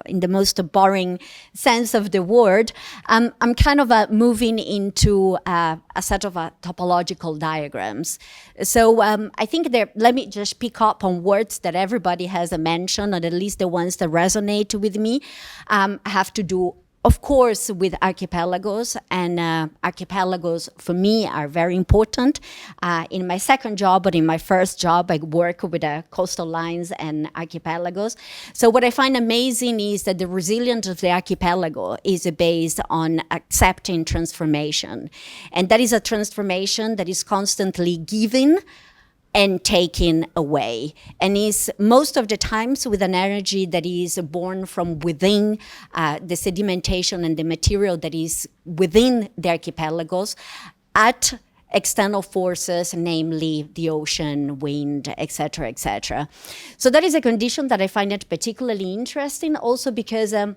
in the most boring sense of the word, I'm kind of moving into a set of topological diagrams. So I think let me just pick up on words that everybody has mentioned, or at least the ones that resonate with me, have to do, of course, with archipelagos, and archipelagos for me are very important. In my second job, but in my first job, I work with coastal lines and archipelagos. So what I find amazing is that the resilience of the archipelago is based on accepting transformation. And that is a transformation that is constantly given and taken away, and is most of the times with an energy that is born from within the sedimentation and the material that is within the archipelagos at external forces, namely the ocean, wind, etc., etc. So that is a condition that I find it particularly interesting, also because the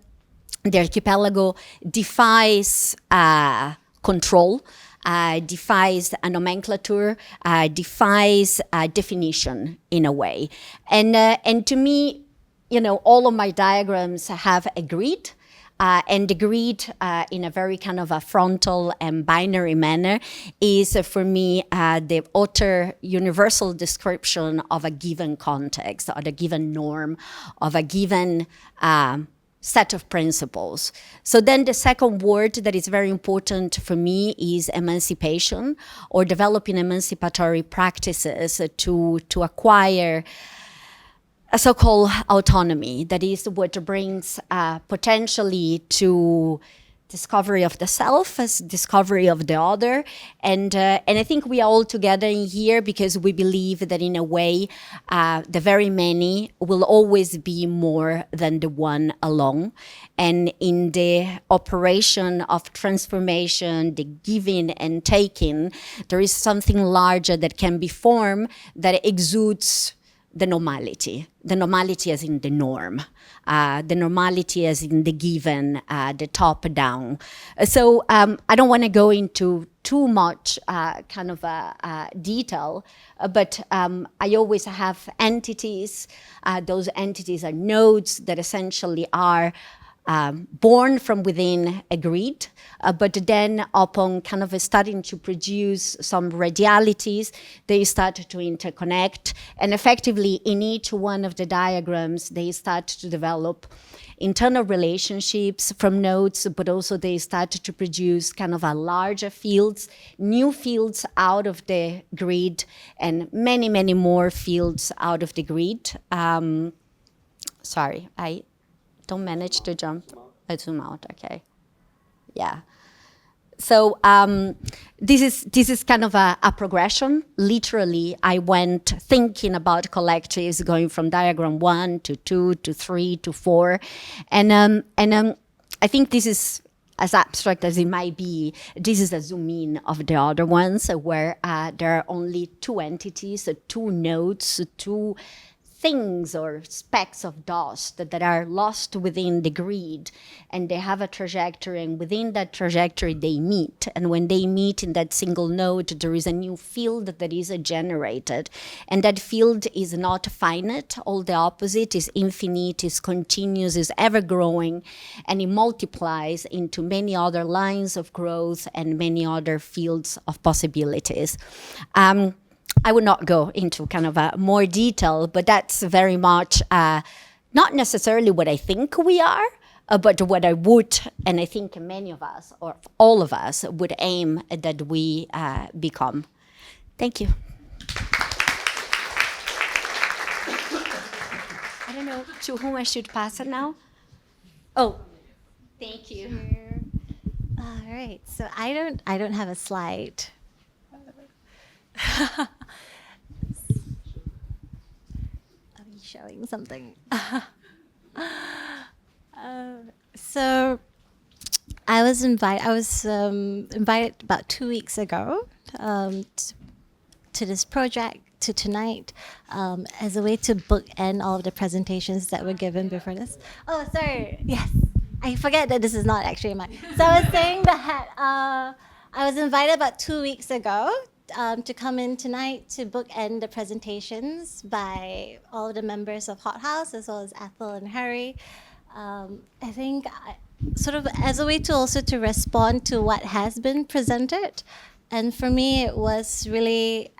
archipelago defies control, defies a nomenclature, defies a definition in a way. And to me, all of my diagrams have a grid. And the grid, in a very kind of a frontal and binary manner, is for me the utter universal description of a given context or the given norm of a given set of principles. So then the second word that is very important for me is emancipation, or developing emancipatory practices to acquire a so-called autonomy. That is what brings potentially to discovery of the self, as discovery of the other. And I think we are all together in here because we believe that in a way, the very many will always be more than the one alone. And in the operation of transformation, the giving and taking, there is something larger that can be formed that exudes the normality as in the norm, the normality as in the given, the top down. So I don't want to go into too much kind of detail, but I always have entities. Those entities are nodes that essentially are born from within a grid, but then upon kind of starting to produce some radialities, they start to interconnect, and effectively in each one of the diagrams, they start to develop internal relationships from nodes, but also they start to produce kind of a larger fields, new fields out of the grid, and many, many more fields out of the grid. Sorry, I don't manage to jump. I zoom out, okay. Yeah. So this is kind of a progression. Literally, I went thinking about collectives going from diagram 1 to 2 to 3 to 4. And I think this is, as abstract as it might be, this is a zoom in of the other ones where there are only two entities, two nodes, two things or specks of dust that are lost within the grid, and they have a trajectory, and within that trajectory they meet, and when they meet in that single node, there is a new field that is generated, and that field is not finite, all the opposite, is infinite, is continuous, is ever growing, and it multiplies into many other lines of growth and many other fields of possibilities. I would not go into kind of more detail, but that's very much not necessarily what I think we are, but what I would, and I think many of us, or all of us, would aim that we become. Thank you. I don't know to whom I should pass it now. Oh, thank you. All right, so I don't have a slide. Are we showing something? So I was invited about 2 weeks ago to this project, to tonight, as a way to bookend all of the presentations that were given before this. Oh, sorry. Yes, I forget that this is not actually mine. So I was saying that I was invited about 2 weeks ago to come in tonight to bookend the presentations by all of the members of Hothouse, as well as Ethel and Harry. I think sort of as a way to also to respond to what has been presented. And for me, it was really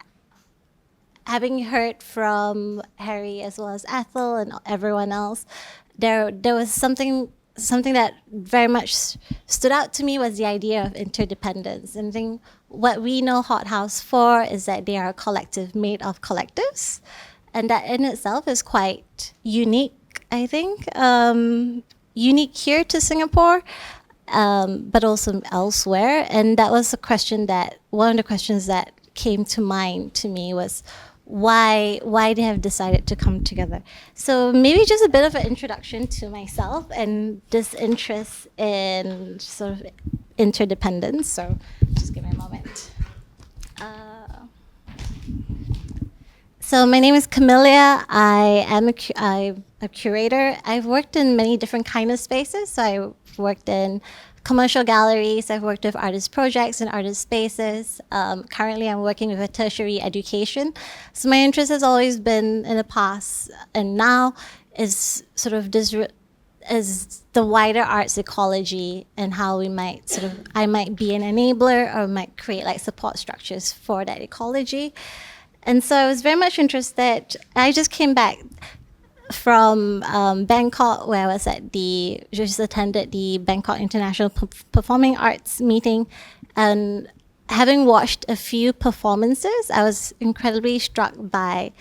having heard from Harry as well as Ethel and everyone else, there was something that very much stood out to me was the idea of interdependence. And I think what we know Hothouse for is that they are a collective made of collectives. And that in itself is quite unique, I think. Unique here to Singapore, but also elsewhere. And that was one of the questions that came to mind to me was why they have decided to come together. So maybe just a bit of an introduction to myself and this interest in sort of interdependence. So just give me a moment. So my name is 𝘕𝘪𝘴𝘠. I am a curator. I've worked in many different kind of spaces. So I've worked in commercial galleries. I've worked with artist projects and artist spaces. Currently, I'm working with a tertiary education. So my interest has always been in the past and now is sort of this is the wider arts ecology and how we might I might be an enabler or might create like support structures for that ecology. And so I was very much interested. I just came back from Bangkok, where I was just attended the Bangkok International Performing Arts meeting, and having watched a few performances, I was incredibly struck by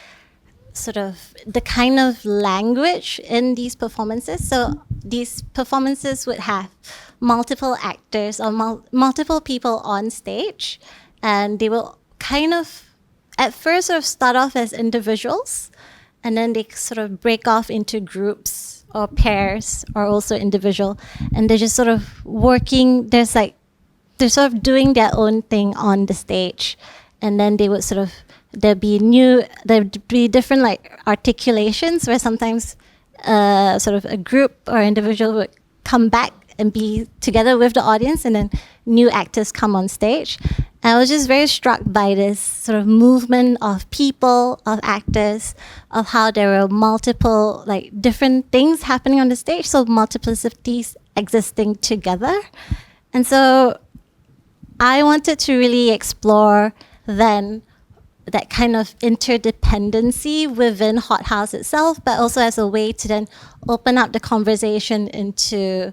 sort of the kind of language in these performances. So these performances would have multiple actors or multiple people on stage, and they will kind of at first sort of start off as individuals, and then they sort of break off into groups or pairs or also individual, and they're just sort of working. They're sort of doing their own thing on the stage, and then they would there'd be different like articulations where sometimes sort of a group or individual would come back and be together with the audience, and then new actors come on stage. And I was just very struck by this sort of movement of people, of actors, of how there were multiple like different things happening on the stage, so multiplicities existing together. And so I wanted to really explore then that kind of interdependency within Hothouse itself, but also as a way to then open up the conversation into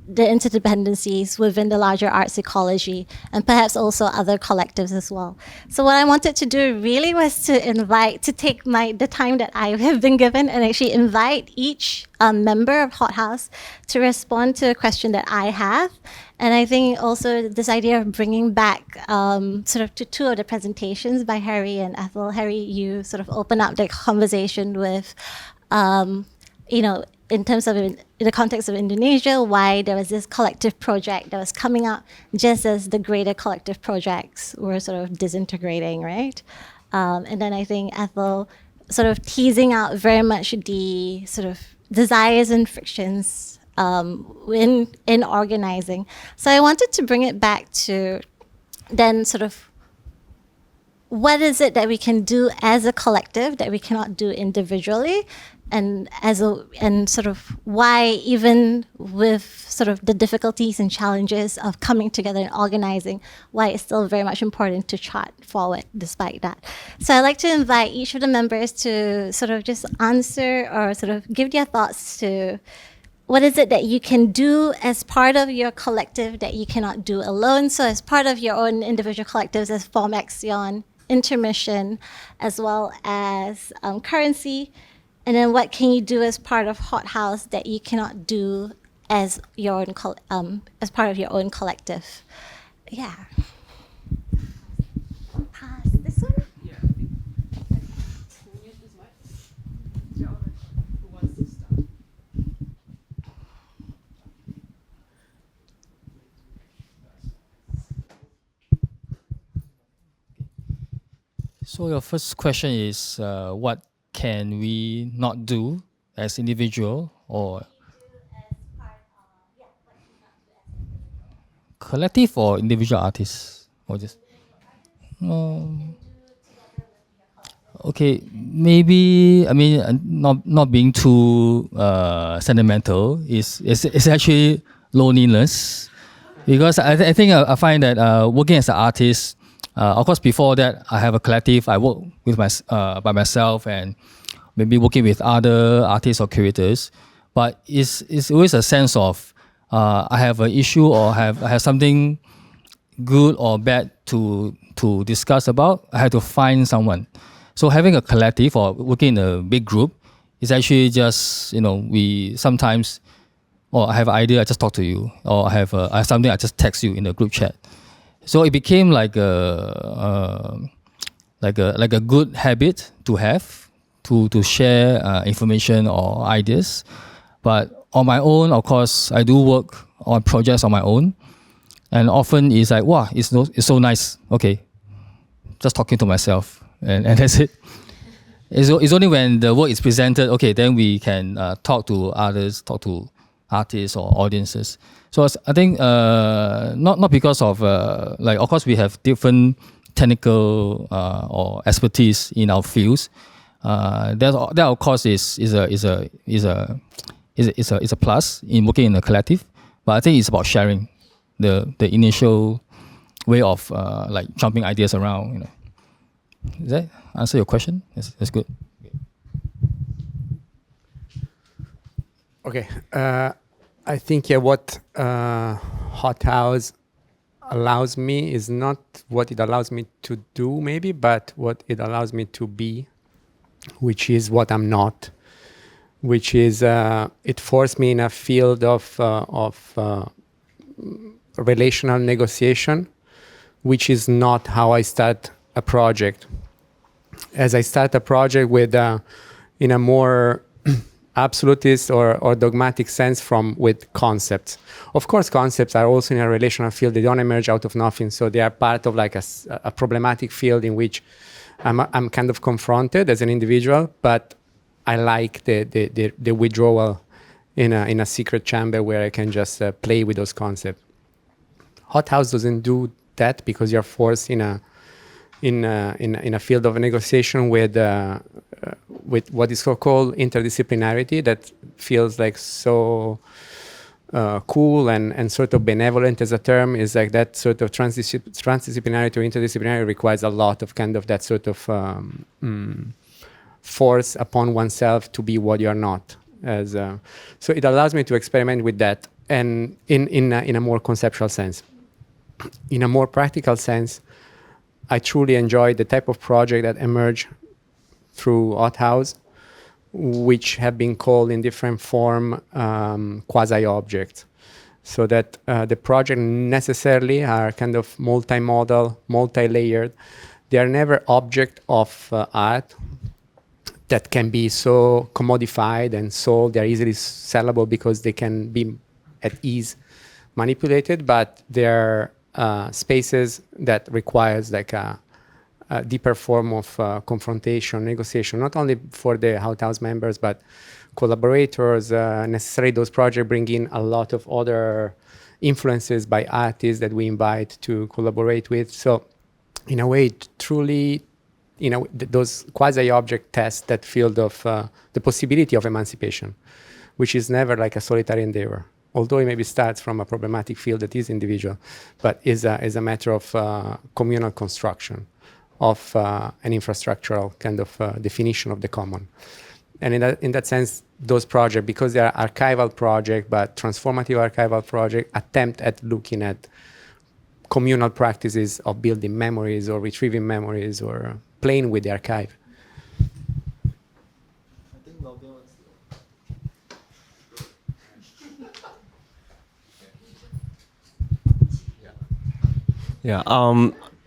the interdependencies within the larger arts ecology, and perhaps also other collectives as well. So what I wanted to do really was to take the time that I have been given and actually invite each member of Hothouse to respond to a question that I have. And I think also this idea of bringing back sort of to two of the presentations by Harry and Ethel. Harry, you sort of open up the conversation with, in terms of in the context of Indonesia, why there was this collective project that was coming up just as the greater collective projects were sort of disintegrating, right? And then I think Ethel sort of teasing out very much the sort of desires and frictions in organizing. So I wanted to bring it back to then sort of what is it that we can do as a collective that we cannot do individually, and sort of why, even with sort of the difficulties and challenges of coming together and organizing, why it's still very much important to chart forward despite that. So I'd like to invite each of the members to sort of just answer or sort of give their thoughts to what is it that you can do as part of your collective that you cannot do alone. So as part of your own individual collectives as formAxioms, INTER MISSION, as well as Currency. And then what can you do as part of Hothouse that you cannot do as your own as part of your own collective? Yeah. Pass this one. Yeah. Can we use this mic? Yeah. Who wants to start? So your first question is what can we not do as individual or collective or individual artists, or just okay, maybe, I mean, not being too sentimental is actually loneliness, because I think I find that working as an artist, of course before that I have a collective. I work with by myself and maybe working with other artists or curators, but it's always a sense of I have an issue or I have something good or bad to discuss about. I have to find someone. So having a collective or working in a big group is actually just, we sometimes, I have an idea, I just talk to you, or I have something, I just text you in the group chat. So it became like a good habit to have, to share information or ideas. But on my own, of course, I do work on projects on my own, and often it's like, wow, it's so nice. Okay, just talking to myself, and that's it. It's only when the work is presented, okay, then we can talk to others, talk to artists or audiences. So I think not because of of course we have different technical or expertise in our fields. That of course is is a plus in working in a collective. But I think it's about sharing the initial way of like jumping ideas around. You know, does that answer your question? That's good. Okay, I think what Hothouse allows me is not what it allows me to do, maybe, but what it allows me to be, which is what I'm not. Which is it forced me in a field of relational negotiation, which is not how I start a project. As I start a project with in a more absolutist or dogmatic sense with concepts. Of course, concepts are also in a relational field. They don't emerge out of nothing. So they are part of like a problematic field in which I'm kind of confronted as an individual, but I like the withdrawal in a secret chamber where I can just play with those concepts. Hothouse doesn't do that because you're forced in a field of negotiation with what is called interdisciplinarity, that feels like so cool and sort of benevolent as a term. Is like that sort of transdisciplinarity or interdisciplinarity requires a lot of kind of that sort of force upon oneself to be what you're not. So it allows me to experiment with that, and in a more conceptual sense. In a more practical sense, I truly enjoy the type of project that emerge through Hothouse, which have been called in different form quasi-objects. So that the project necessarily are kind of multi-modal, multi-layered. They are never object of art that can be so commodified and sold. They're easily sellable because they can be at ease manipulated, but they're spaces that requires like a deeper form of confrontation, negotiation, not only for the Hothouse members, but collaborators. Necessarily those projects bring in a lot of other influences by artists that we invite to collaborate with. So in a way, truly, those quasi-object test that field of the possibility of emancipation, which is never like a solitary endeavor. Although it maybe starts from a problematic field that is individual, but is a matter of communal construction of an infrastructural kind of definition of the common. And in that sense, those projects, because they are archival projects, but transformative archival projects, attempt at looking at communal practices of building memories or retrieving memories or playing with the archive. Yeah.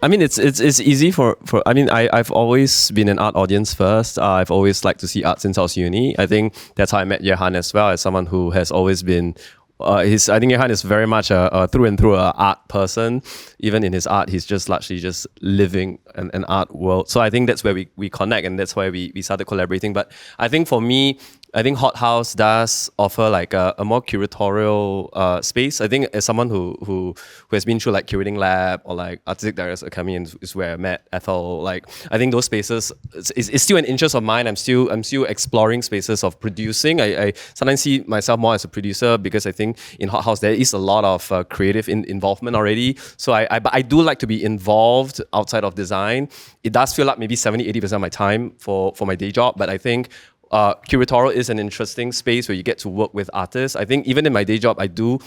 I mean, it's easy for I mean, I've always been an art audience first. I've always liked to see art since I was uni. I think that's how I met Johan as well, as someone who has always been. I think Johan is very much a through and through an art person. Even in his art, he's just largely just living an art world. So I think that's where we connect, and that's why we started collaborating. But I think for me, I think Hothouse does offer like a more curatorial space. I think as someone who has been through like curating lab or like artistic directors academy, and is where I met Ethel. Like I think those spaces is still an interest of mine. I'm still exploring spaces of producing. I sometimes see myself more as a producer because I think in Hothouse there is a lot of creative involvement already. So but I do like to be involved outside of design. It does feel like maybe 70-80% of my time for my day job, but I think curatorial is an interesting space where you get to work with artists. I think even in my day job, I do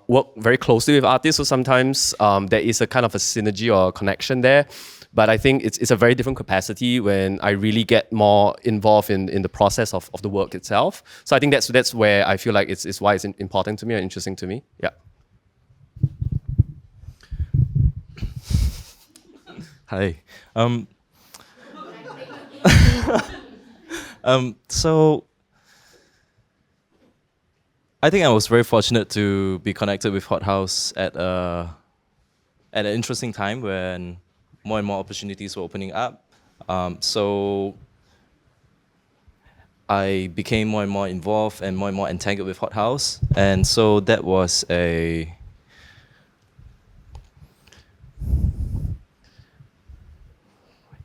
work very closely with artists. So sometimes there is a kind of a synergy or a connection there. But I think it's a very different capacity when I really get more involved in the process of the work itself. So I think that's where I feel like it's why it's important to me and interesting to me. Yeah. Hi. So I think I was very fortunate to be connected with Hothouse at an interesting time when more and more opportunities were opening up. So I became more and more involved and more entangled with Hothouse. And so that was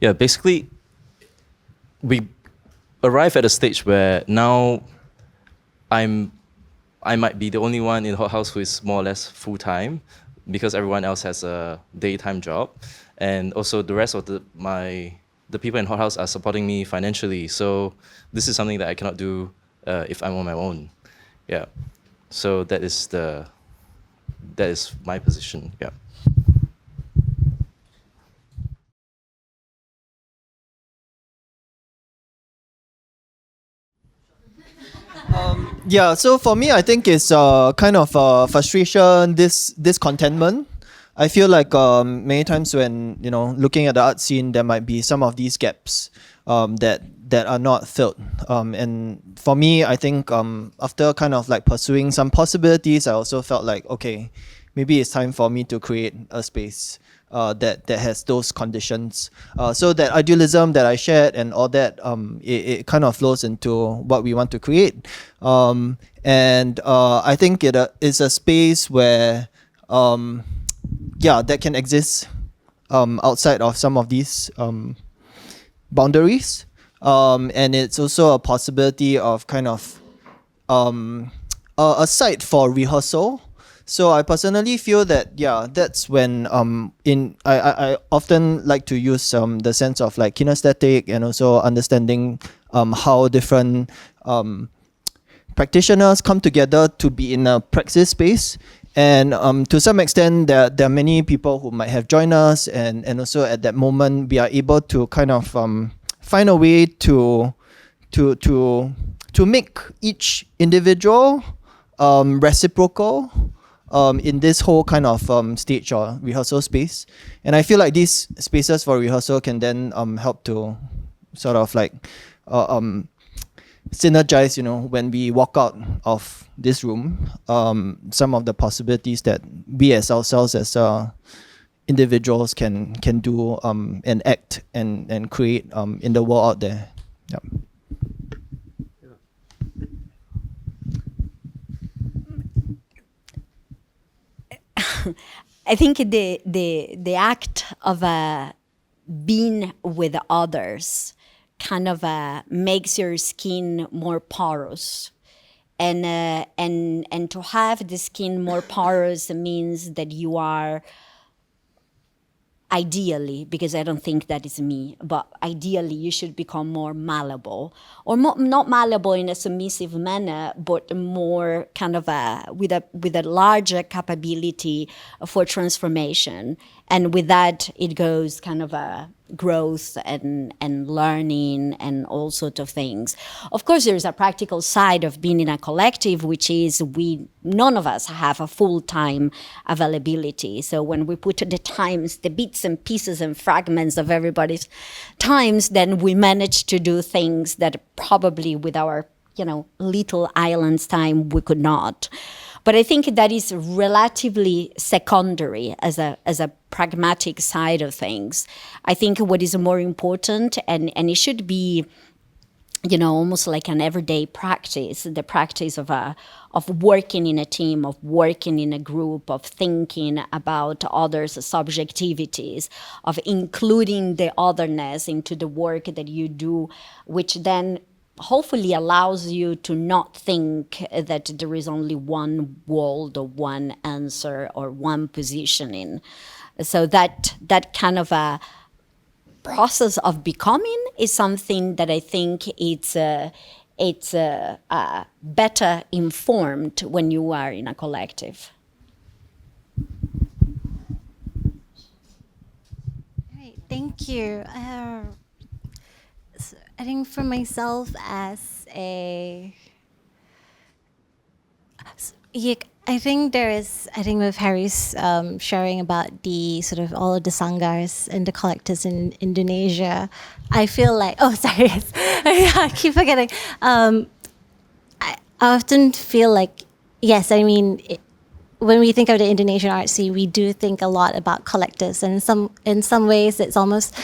basically we arrived at a stage where now I might be the only one in Hothouse who is more or less full-time, because everyone else has a daytime job. And also the rest of the people in Hothouse are supporting me financially. So this is something that I cannot do if I'm on my own. Yeah. So that is my position. Yeah. Yeah, so for me, I think it's kind of frustration, this discontentment. I feel like many times when, looking at the art scene, there might be some of these gaps that are not filled. And for me, I think after kind of like pursuing some possibilities, I also felt like, okay, maybe it's time for me to create a space that has those conditions. So that idealism that I shared and all that, it kind of flows into what we want to create. And I think it is a space where, that can exist outside of some of these boundaries. And it's also a possibility of kind of a site for rehearsal. So I personally feel that that's when I often like to use the sense of like kinesthetic and also understanding how different practitioners come together to be in a praxis space. And to some extent, there are many people who might have joined us, and also at that moment we are able to kind of find a way to make each individual reciprocal in this whole kind of stage or rehearsal space. And I feel like these spaces for rehearsal can then help to sort of like synergize, when we walk out of this room, some of the possibilities that we as ourselves as individuals can do and act and create in the world out there. Yep. I think the act of being with others kind of makes your skin more porous, and to have the skin more porous means that you are ideally, because I don't think that is me, but ideally you should become more malleable, or not malleable in a submissive manner, but more kind of with a larger capability for transformation. And with that, it goes kind of growth and learning and all sorts of things. Of course, there is a practical side of being in a collective, which is none of us have a full-time availability. So when we put the times, the bits and pieces and fragments of everybody's times, then we manage to do things that probably with our little island's time we could not. But I think that is relatively secondary as a pragmatic side of things. I think what is more important, and it should be, almost like an everyday practice, the practice of working in a team, of working in a group, of thinking about others' subjectivities, of including the otherness into the work that you do, which then hopefully allows you to not think that there is only one world or one answer or one positioning. So that kind of a process of becoming is something that I think it's better informed when you are in a collective. Right, thank you. I think for myself I think with Harry's sharing about the sort of all of the sangars and the collectors in Indonesia, I feel like, I keep forgetting. I often feel like, yes, I mean, when we think of the Indonesian art scene, we do think a lot about collectors, and in some ways it's almost,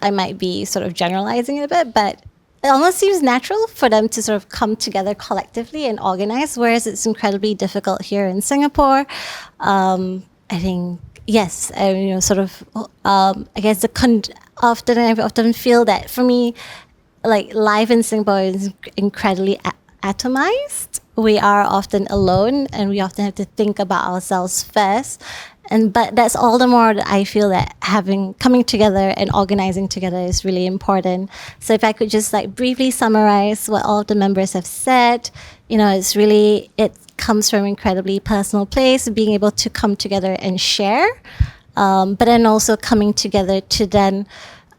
I might be sort of generalizing it a bit, but it almost seems natural for them to sort of come together collectively and organize, whereas it's incredibly difficult here in Singapore. I think, yes, I guess I often feel that for me, like life in Singapore is incredibly atomized. We are often alone, and we often have to think about ourselves first. But that's all the more that I feel that coming together and organizing together is really important. So if I could just like briefly summarize what all of the members have said, it comes from an incredibly personal place, being able to come together and share, but then also coming together to then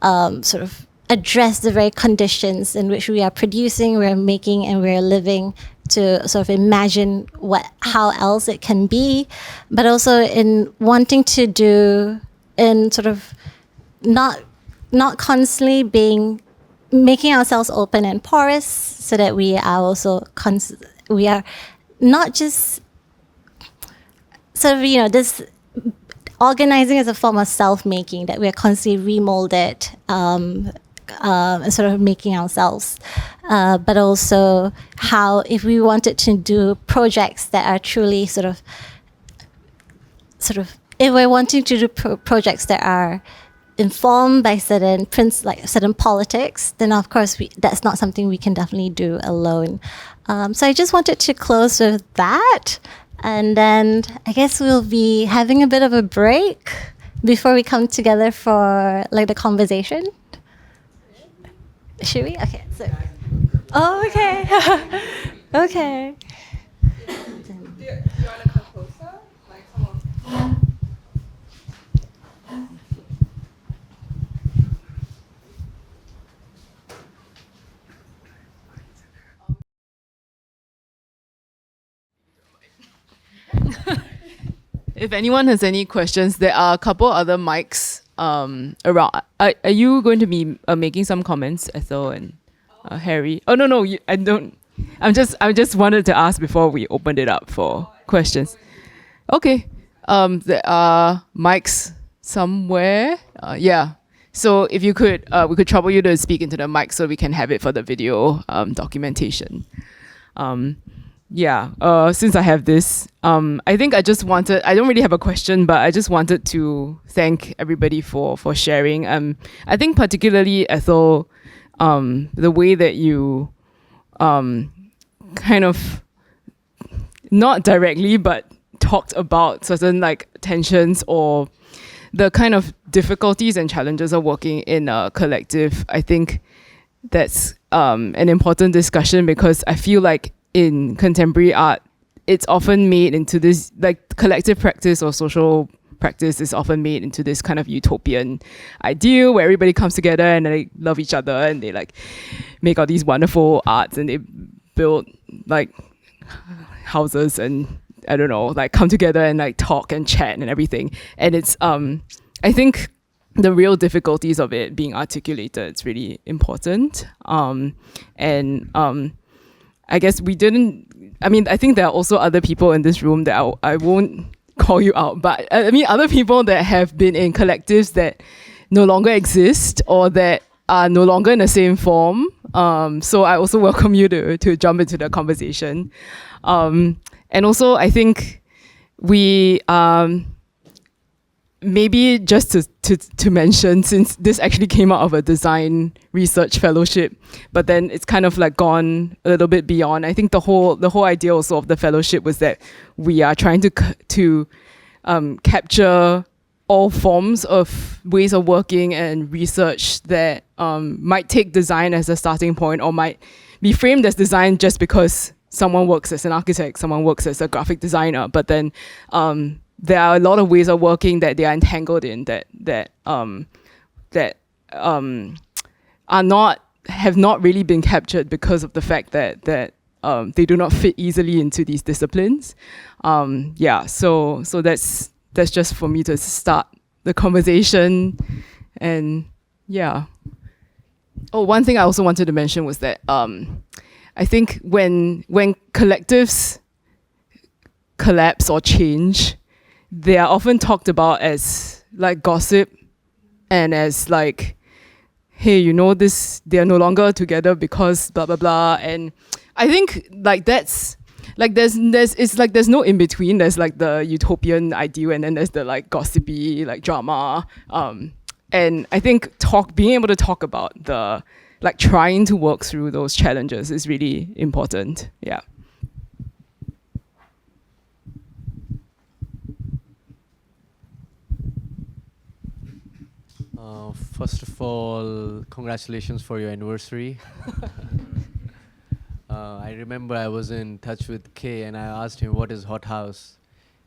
sort of address the very conditions in which we are producing, we're making, and we're living, to sort of imagine how else it can be, but also in wanting to do in sort of not constantly making ourselves open and porous, so that we are also we are not just sort of this organizing as a form of self-making, that we are constantly remolded and sort of making ourselves, but also how if we wanted to do projects that are truly sort of if we're wanting to do projects that are informed by certain certain politics, then of course that's not something we can definitely do alone. So I just wanted to close with that, and then I guess we'll be having a bit of a break before we come together for like the conversation. Should we? Okay. So. Oh, okay. Okay. Do you want to come closer? Like, come on. If anyone has any questions, there are a couple other mics around. Are you going to be making some comments, Ethel and Harry? Oh no, I don't. I just wanted to ask before we opened it up for questions. Okay. There are mics somewhere. Yeah. So if you could, we could trouble you to speak into the mic so we can have it for the video documentation. Since I have this, I think I don't really have a question, but I just wanted to thank everybody for sharing. I think particularly Ethel, the way that you kind of, not directly, but talked about certain like tensions or the kind of difficulties and challenges of working in a collective. I think that's an important discussion, because I feel like in contemporary art, it's often made into this, like, collective practice or social practice is often made into this kind of utopian ideal where everybody comes together and they love each other and they like make all these wonderful arts and they build like houses and I don't know, like come together and like talk and chat and everything. And it's I think the real difficulties of it being articulated, it's really important. I guess I think there are also other people in this room that I won't call you out, but I mean other people that have been in collectives that no longer exist or that are no longer in the same form. So I also welcome you to jump into the conversation. And also I think we maybe just to mention, since this actually came out of a design research fellowship, but then it's kind of like gone a little bit beyond. I think the whole idea also of the fellowship was that we are trying to capture all forms of ways of working and research that might take design as a starting point or might be framed as design just because someone works as an architect, someone works as a graphic designer, but then there are a lot of ways of working that they are entangled in that have not really been captured because of the fact that they do not fit easily into these disciplines. So that's just for me to start the conversation. And yeah. Oh, one thing I also wanted to mention was that I think when collectives collapse or change, they are often talked about as like gossip and as like, hey, this, they are no longer together because blah, blah, blah. And I think like that's, like there's no in between. There's like the utopian ideal and then there's the like gossipy like drama. And I think being able to talk about the like trying to work through those challenges is really important. Yeah. First of all, congratulations for your anniversary. I remember I was in touch with Kay and I asked him, what is Hothouse?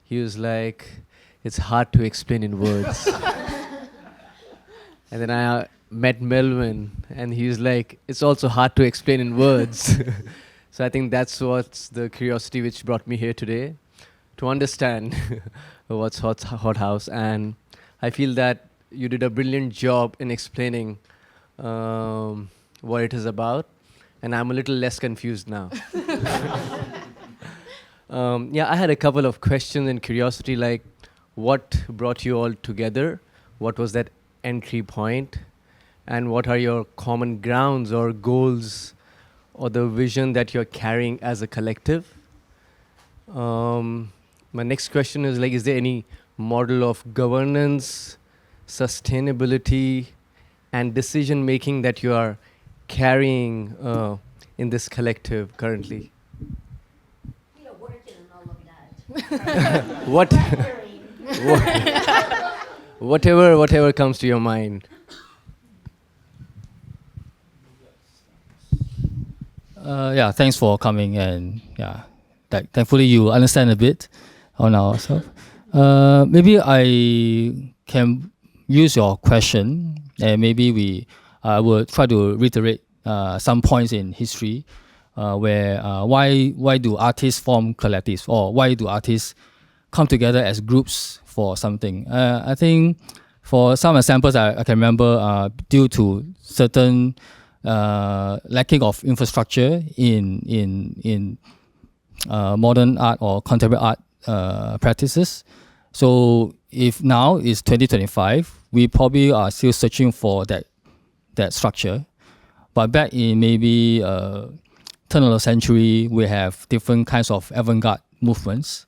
He was like, it's hard to explain in words. And then I met Melvin and he's like, it's also hard to explain in words. So I think that's what's the curiosity which brought me here today, to understand what's Hothouse. And I feel that you did a brilliant job in explaining what it is about, and I'm a little less confused now. Yeah, I had a couple of questions and curiosity, like what brought you all together? What was that entry point? And what are your common grounds or goals or the vision that you're carrying as a collective? My next question is, like, is there any model of governance, sustainability, and decision-making that you are carrying in this collective currently? We are working on all of that. Whatever comes to your mind. Yeah, thanks for coming, and yeah, thankfully you understand a bit on ourselves. Maybe I can use your question, and maybe I will try to reiterate some points in history where why do artists form collectives, or why do artists come together as groups for something. I think for some examples I can remember, due to certain lacking of infrastructure in modern art or contemporary art practices. So if now is 2025, we probably are still searching for that structure. But back in maybe turn of the century, we have different kinds of avant-garde movements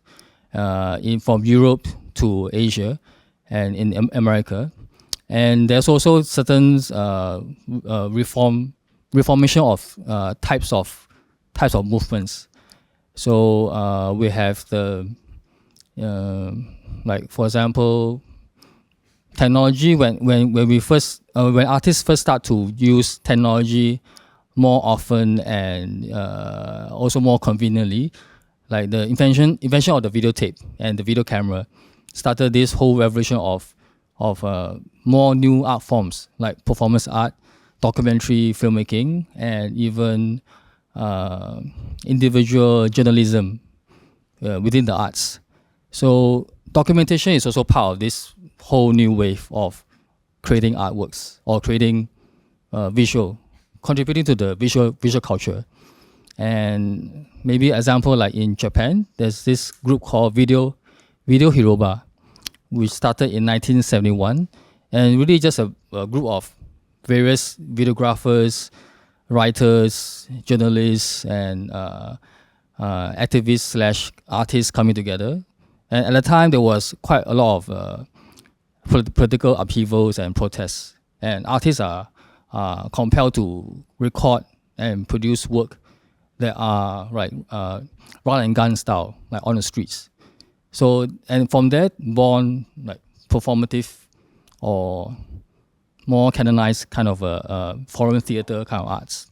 from Europe to Asia and in America. And there's also certain reformation of types of movements. So we have the like, for example, technology. When artists first start to use technology more often and also more conveniently, like the invention of the videotape and the video camera started this whole revolution of more new art forms like performance art, documentary filmmaking, and even individual journalism within the arts. So documentation is also part of this whole new wave of creating artworks or creating contributing to the visual culture. And maybe example like in Japan, there's this group called Video Hiroba, which started in 1971, and really just a group of various videographers, writers, journalists, and activists / artists coming together. And at the time, there was quite a lot of political upheavals and protests, and artists are compelled to record and produce work that are run and gun style, like on the streets. So, and from that born like performative or more canonized kind of foreign theater kind of arts.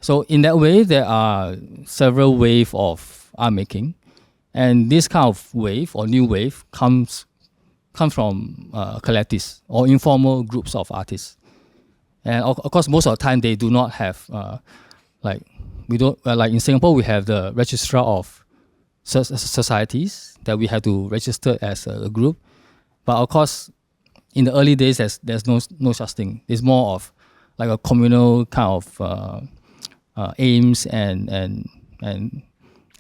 So in that way, there are several waves of art making, and this kind of wave or new wave comes from collectives or informal groups of artists. And of course, most of the time they do not have like in Singapore we have the registrar of societies that we have to register as a group. But of course, in the early days, there's no such thing. It's more of like a communal kind of aims and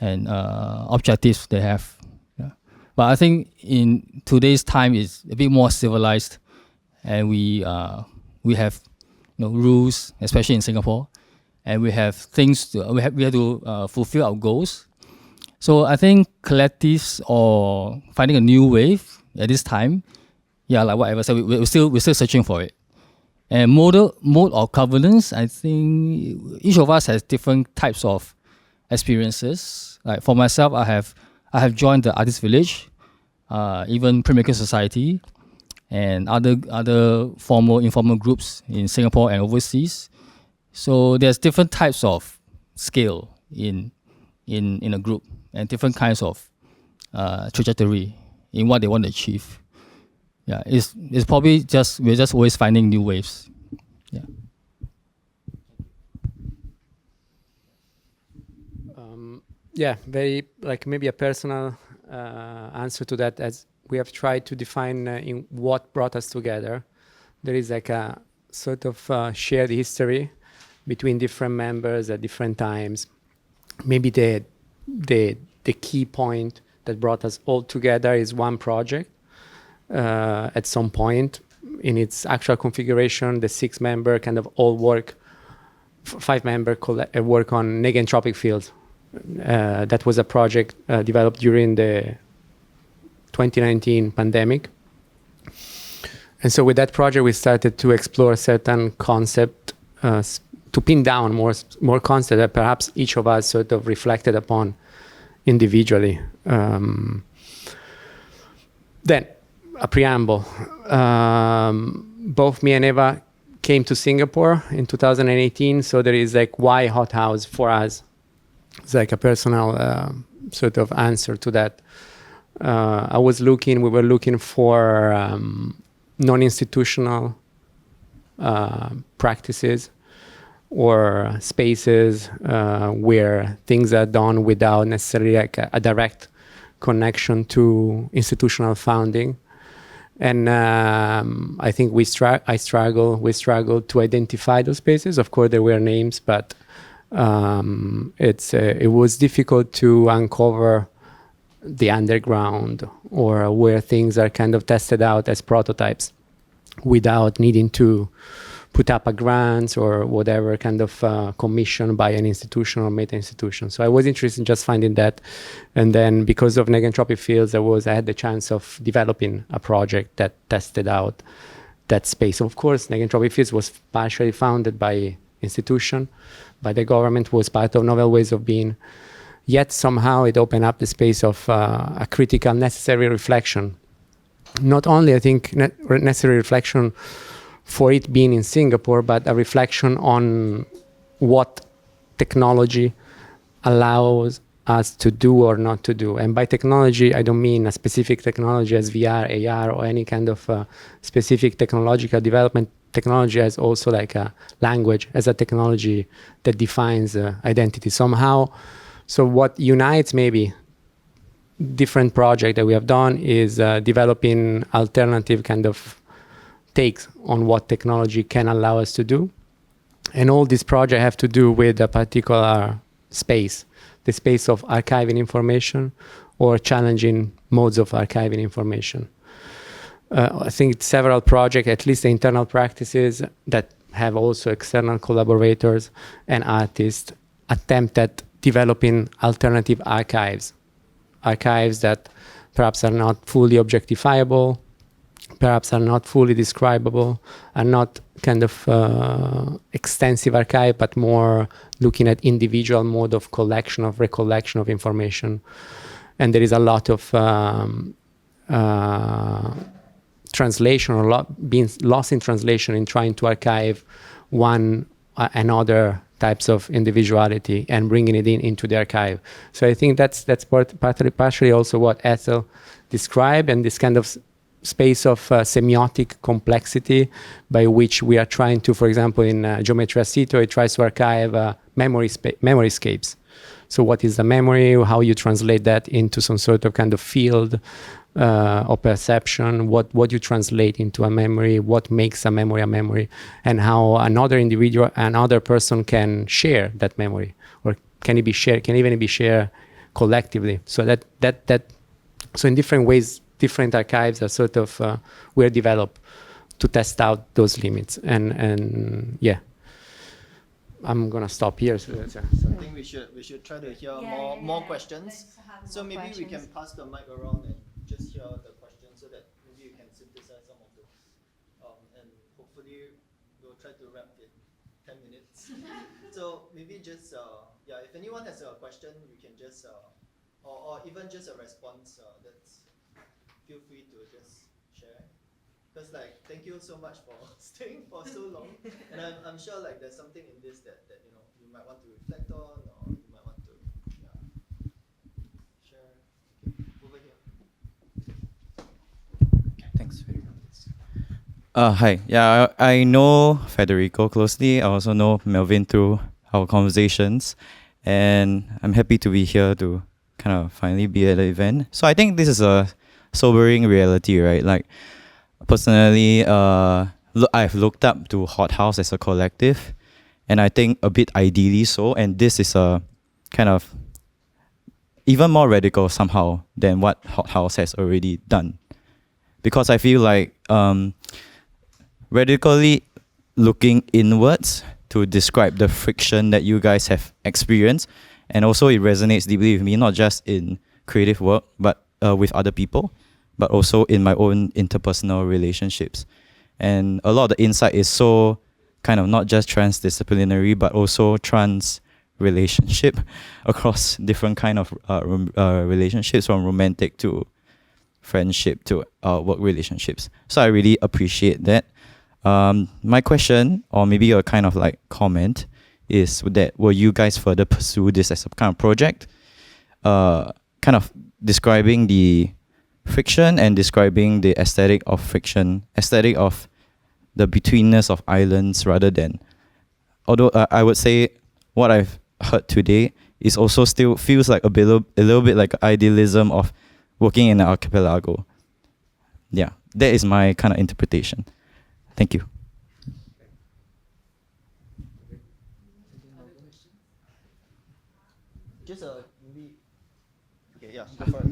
objectives they have. Yeah. But I think in today's time is a bit more civilized, and we have rules, especially in Singapore, and we have things we have to fulfill our goals. So I think collectives or finding a new wave at this time, yeah, like whatever. So we're still searching for it, And mode of governance, I think each of us has different types of experiences. Like for myself, I have joined the Artist Village, even Printmaker Society, and other formal, informal groups in Singapore and overseas. So there's different types of scale in a group and different kinds of trajectory in what they want to achieve. Yeah, it's probably we're just always finding new waves. Yeah. Yeah, very like maybe a personal answer to that, as we have tried to define in what brought us together. There is like a sort of shared history between different members at different times. Maybe the key point that brought us all together is one project. At some point in its actual configuration, the 6-member kind of all work, 5-member work on negentropic fields. That was a project developed during the 2019 pandemic. And so with that project, we started to explore certain concept, to pin down more concepts that perhaps each of us sort of reflected upon individually. Then, a preamble. Both me and Eva came to Singapore in 2018, so there is like why Hothouse for us. It's like a personal sort of answer to that. We were looking for non-institutional practices or spaces where things are done without necessarily like a direct connection to institutional founding. And I think we struggled to identify those spaces. Of course, there were names, but it was difficult to uncover the underground or where things are kind of tested out as prototypes without needing to put up a grant or whatever kind of commission by an institution or meta-institution. So I was interested in just finding that. And then because of negentropic fields, I had the chance of developing a project that tested out that space. Of course, negentropic fields was partially founded by institution, by the government, was part of Novel Ways of Being. Yet somehow it opened up the space of a critical, necessary reflection. Not only, I think, necessary reflection for it being in Singapore, but a reflection on what technology allows us to do or not to do. And by technology, I don't mean a specific technology as VR, AR, or any kind of specific technological development. Technology as also like a language, as a technology that defines identity somehow. So what unites maybe different project that we have done is developing alternative kind of takes on what technology can allow us to do. And all these projects have to do with a particular space, the space of archiving information or challenging modes of archiving information. I think several projects, at least the internal practices that have also external collaborators and artists, attempt at developing alternative archives that perhaps are not fully objectifiable, perhaps are not fully describable, are not kind of extensive archive, but more looking at individual mode of collection, of recollection of information. And there is a lot of translation or being lost in translation in trying to archive one another types of individuality and bringing it into the archive. So I think that's partially also what Ethel described, and this kind of space of semiotic complexity by which we are trying to, for example, in Geometria Cito, it tries to archive memoryscapes. So what is the memory? How you translate that into some sort of kind of field or perception? What you translate into a memory? What makes a memory? And how another individual, another person can share that memory, or can it be shared? Can even be shared collectively? So so in different ways, different archives are sort of were developed to test out those limits. And yeah. I'm gonna stop here. So I think we should try to hear more questions. So maybe we can pass the mic around and just hear the questions so that maybe you can synthesize some of those. And hopefully we'll try to wrap in 10 minutes. So maybe just, yeah, if anyone has a question, you can just, or even just a response, feel free to just share. Because like, thank you so much for staying for so long. And I'm sure like there's something in this that you know, you might want to reflect on, or you might want to, yeah, share. Okay, over here. Thanks very much. Hi. Yeah, I know Federico closely. I also know Melvin through our conversations. And I'm happy to be here to kind of finally be at the event. So I think this is a sobering reality, right? Like, personally, I've looked up to Hothouse as a collective. And I think a bit ideally so. And this is a kind of even more radical somehow than what Hothouse has already done. Because I feel like radically looking inwards to describe the friction that you guys have experienced, and also it resonates deeply with me, not just in creative work, but with other people, but also in my own interpersonal relationships. And a lot of the insight is so kind of not just transdisciplinary, but also trans relationship across different kind of relationships, from romantic to friendship to work relationships. So I really appreciate that. My question, or maybe a kind of like comment, is that will you guys further pursue this as a kind of project, kind of describing the friction and describing the aesthetic of friction, aesthetic of the betweenness of islands, rather than, although I would say what I've heard today is also still feels like a little bit like idealism of working in an archipelago. Yeah, that is my kind of interpretation. Thank you. Just maybe. Okay, yeah. Go for it.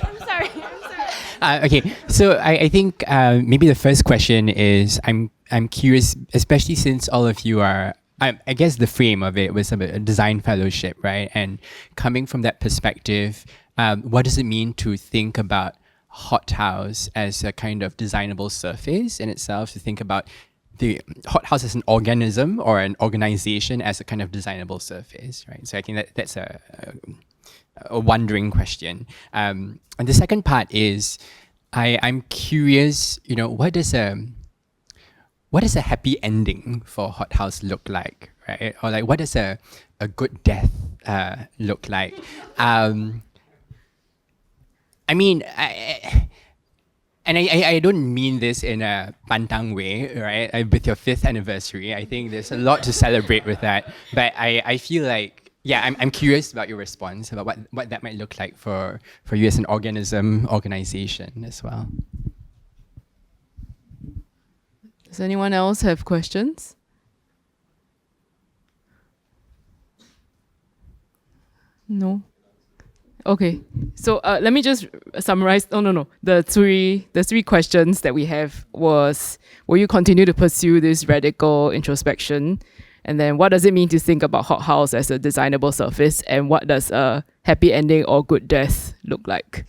I'm sorry. Okay, so I think maybe the first question is I'm curious, especially since all of you are. I guess the frame of it was a design fellowship, right? And coming from that perspective, what does it mean to think about Hothouse as a kind of designable surface in itself, to think about the Hothouse as an organism or an organization as a kind of designable surface, right? So I think that's a wondering question. And the second part is, I'm curious, you know, what does a happy ending for Hothouse look like, right? Or like, what does a good death look like? I mean, I don't mean this in a pantang way, right? With your 5th anniversary, I think there's a lot to celebrate with that. But I feel like, yeah, I'm curious about your response, about what that might look like for you as an organization as well. Does anyone else have questions? No? Okay, so let me just summarize. No. The three questions that we have was, will you continue to pursue this radical introspection? And then what does it mean to think about Hothouse as a designable surface? And what does a happy ending or good death look like?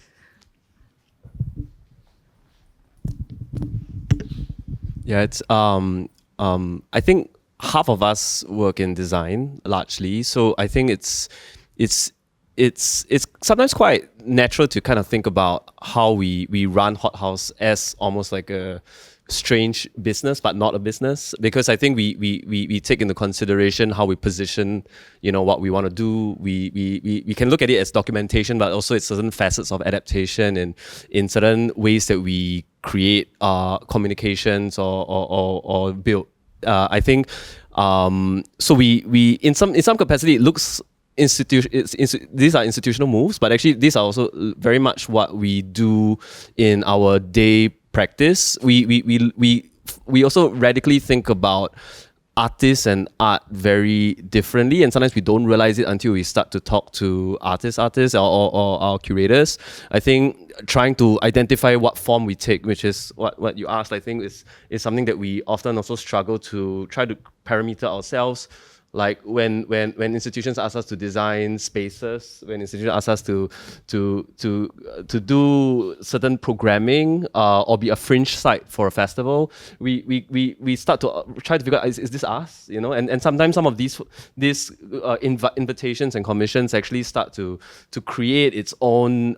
Yeah, it's I think half of us work in design largely, so I think it's sometimes quite natural to kind of think about how we run Hothouse as almost like a strange business, but not a business, because I think we take into consideration how we position, you know, what we want to do. We can look at it as documentation, but also it's certain facets of adaptation and in certain ways that we create communications or build. I think so. We in some capacity it looks these are institutional moves, but actually these are also very much what we do in our day practice. We also radically think about artists and art very differently, and sometimes we don't realize it until we start to talk to artists or our curators. I think trying to identify what form we take, which is what you asked, I think is something that we often also struggle to try to parameter ourselves. Like when institutions ask us to design spaces, when institutions ask us to do certain programming or be a fringe site for a festival, we start to try to figure out, is this us? You know, and sometimes some of these invitations and commissions actually start to create its own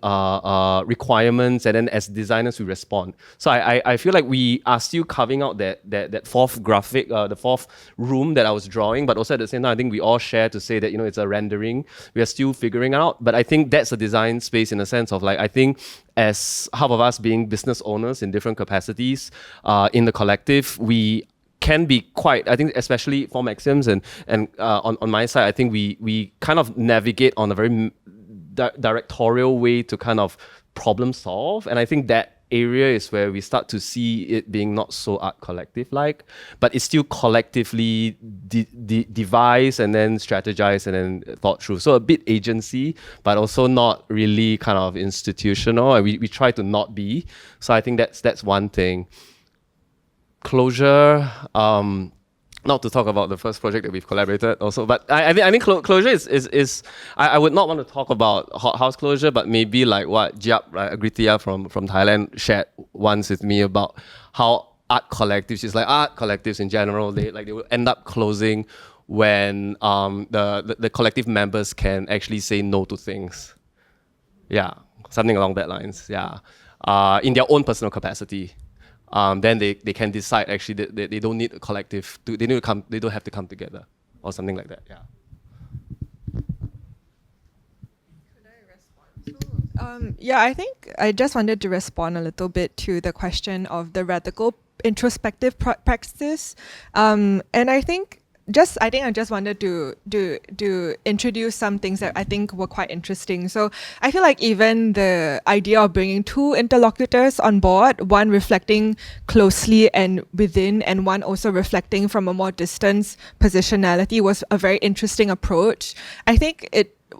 requirements, and then as designers we respond. So I feel like we are still carving out that fourth graphic, the fourth room that I was drawing, but also at the same time I think we all share to say that, you know, it's a rendering. We are still figuring out, but I think that's a design space in a sense of like, I think as half of us being business owners in different capacities in the collective, we can be quite, I think especially formAxioms and on my side, I think we kind of navigate on a very directorial way to kind of problem solve, and I think that area is where we start to see it being not so art collective like, but it's still collectively devised and then strategized and then thought through. So a bit agency, but also not really kind of institutional, and we try to not be. So I think that's one thing. Closure, not to talk about the first project that we've collaborated also, but I think closure is I would not want to talk about Hothouse closure, but maybe like what 𝘕𝘰 𝘋𝘪𝘴𝘪𝘭𝘪 from Thailand shared once with me about how art collectives, she's like art collectives in general, they will end up closing when the collective members can actually say no to things. Yeah, something along that lines, yeah. In their own personal capacity. Then they can decide actually that they don't need a collective, they don't have to come together or something like that, yeah. Yeah, I think I just wanted to respond a little bit to the question of the radical introspective practice. And I think I just wanted to introduce some things that I think were quite interesting. So I feel like even the idea of bringing two interlocutors on board, one reflecting closely and within, and one also reflecting from a more distant positionality, was a very interesting approach.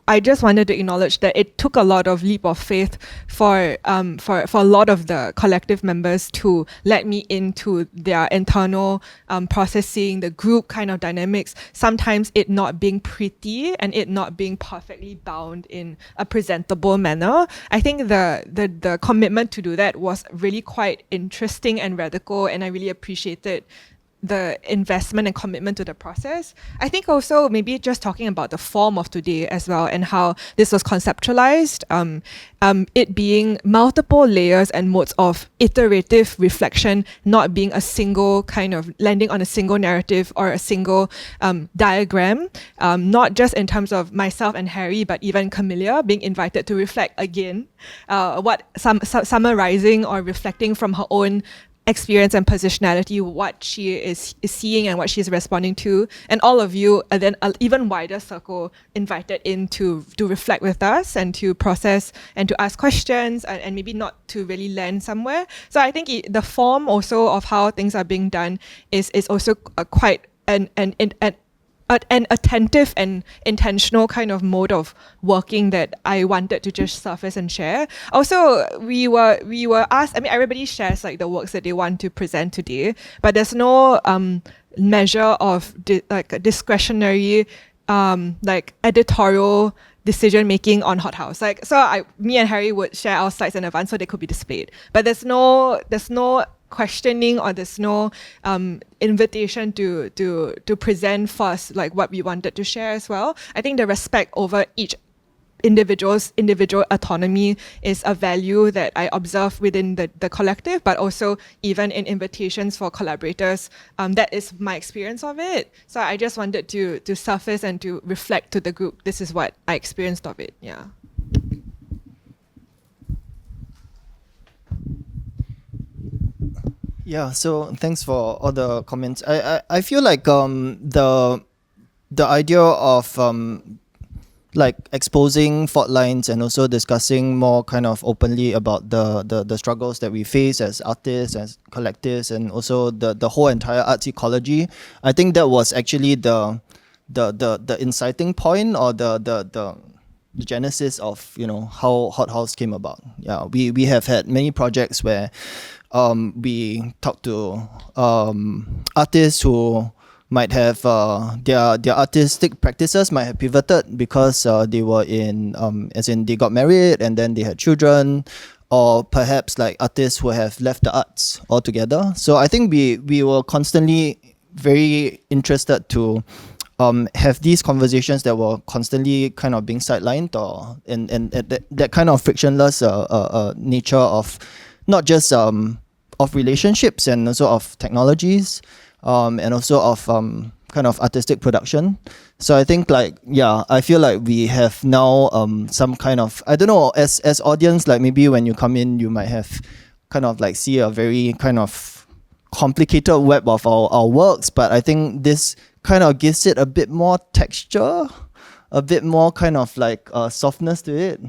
I just wanted to acknowledge that it took a lot of leap of faith for a lot of the collective members to let me into their internal processing, the group kind of dynamics, sometimes it not being pretty and it not being perfectly bound in a presentable manner. I think the commitment to do that was really quite interesting and radical, and I really appreciated the investment and commitment to the process. I think also maybe just talking about the form of today as well and how this was conceptualized, it being multiple layers and modes of iterative reflection, not being a single kind of landing on a single narrative or a single diagram, not just in terms of myself and Harry, but even Camilla being invited to reflect again, summarizing or reflecting from her own experience and positionality, what she is seeing and what she's responding to, and all of you, and then an even wider circle invited in to reflect with us and to process and to ask questions and maybe not to really land somewhere. So I think the form also of how things are being done is also quite an attentive and intentional kind of mode of working that I wanted to just surface and share. Also, we were asked, I mean, everybody shares like the works that they want to present today, but there's no measure of discretionary editorial decision making on Hothouse. Me and Harry would share our slides in advance so they could be displayed. But there's no questioning or there's no invitation to present first like what we wanted to share as well. I think the respect over each individual's individual autonomy is a value that I observe within the collective, but also even in invitations for collaborators. That is my experience of it. So I just wanted to surface and to reflect to the group, this is what I experienced of it, yeah. Yeah, so thanks for all the comments. I feel like the idea of like exposing fault lines and also discussing more kind of openly about the struggles that we face as artists, as collectives, and also the whole entire arts ecology. I think that was actually the inciting point or the genesis of, you know, how Hothouse came about. Yeah, we have had many projects where we talk to artists who might have their artistic practices might have pivoted because they were in as in they got married and then they had children, or perhaps like artists who have left the arts altogether. So I think we were constantly very interested to have these conversations that were constantly kind of being sidelined, or and that kind of frictionless nature of not just of relationships and also of technologies, and also of kind of artistic production. So I think like, yeah, I feel like we have now some kind of, I don't know, as audience, like maybe when you come in, you might have kind of like see a very kind of complicated web of our works, but I think this kind of gives it a bit more texture, a bit more kind of like softness to it.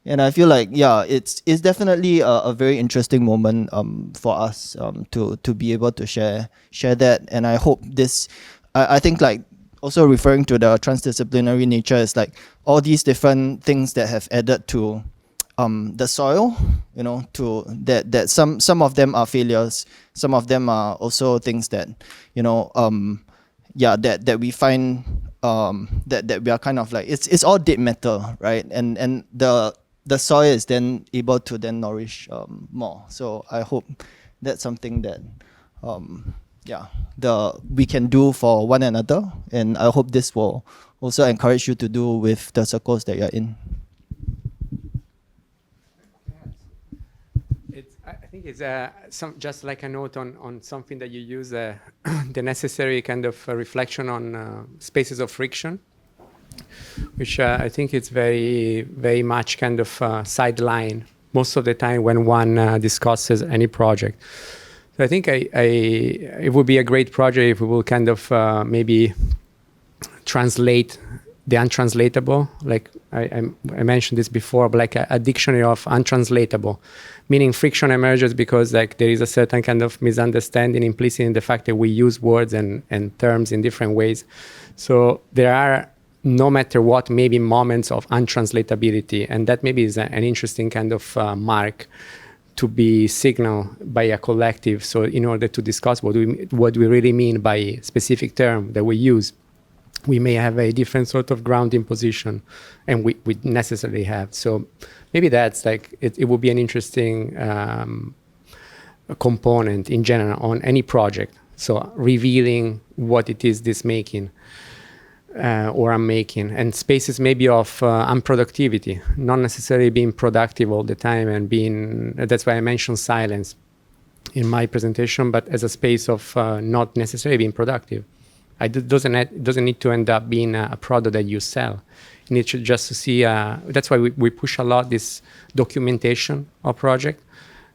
And I feel like, yeah, it's definitely a very interesting moment for us to be able to share that. And I hope this, I think like also referring to the transdisciplinary nature is like all these different things that have added to the soil, you know, to that some of them are failures, some of them are also things that, you know, yeah, that we find that we are kind of like, it's all dead matter, right? And the soil is then able to then nourish more. So I hope that's something that yeah, we can do for one another, and I hope this will also encourage you to do with the circles that you're in. I think it's just like a note on something that you use, the necessary kind of reflection on spaces of friction, which I think it's very, very much kind of sideline most of the time when one discusses any project. So I think it would be a great project if we will kind of maybe translate the untranslatable. Like I mentioned this before, but like a dictionary of untranslatable, meaning friction emerges because like there is a certain kind of misunderstanding implicit in the fact that we use words and terms in different ways. So there are, no matter what, maybe moments of untranslatability, and that maybe is an interesting kind of mark to be signaled by a collective. So in order to discuss what we really mean by a specific term that we use, we may have a different sort of grounding position, and we necessarily have. So maybe that's like, it would be an interesting component in general on any project. So revealing what it is this making. Or I'm making, and spaces maybe of unproductivity, not necessarily being productive all the time, and being, that's why I mentioned silence in my presentation, but as a space of not necessarily being productive. It doesn't need to end up being a product that you sell. You need just to see, that's why we push a lot this documentation of project.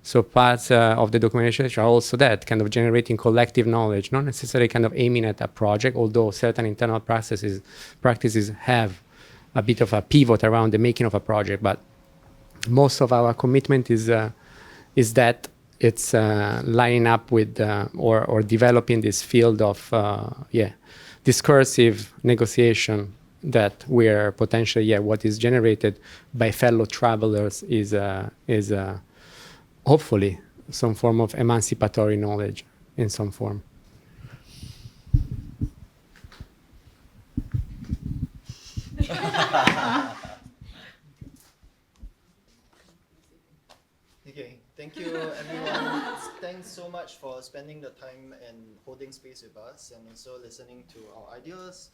So parts of the documentation are also that, kind of generating collective knowledge, not necessarily kind of aiming at a project, although certain internal practices have a bit of a pivot around the making of a project. But most of our commitment is that it's lining up with or developing this field of discursive negotiation that we're potentially, what is generated by fellow travelers is hopefully some form of emancipatory knowledge in some form. Okay, thank you everyone. Thanks so much for spending the time and holding space with us, and also listening to our ideas.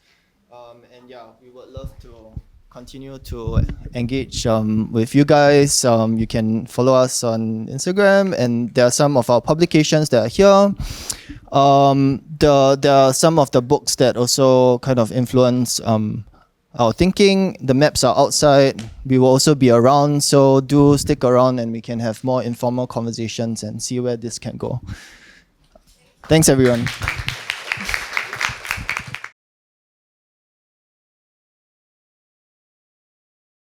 And yeah, we would love to continue to engage with you guys. You can follow us on Instagram, and there are some of our publications that are here. There are some of the books that also kind of influence our thinking. The maps are outside. We will also be around, so do stick around and we can have more informal conversations and see where this can go. Thanks everyone.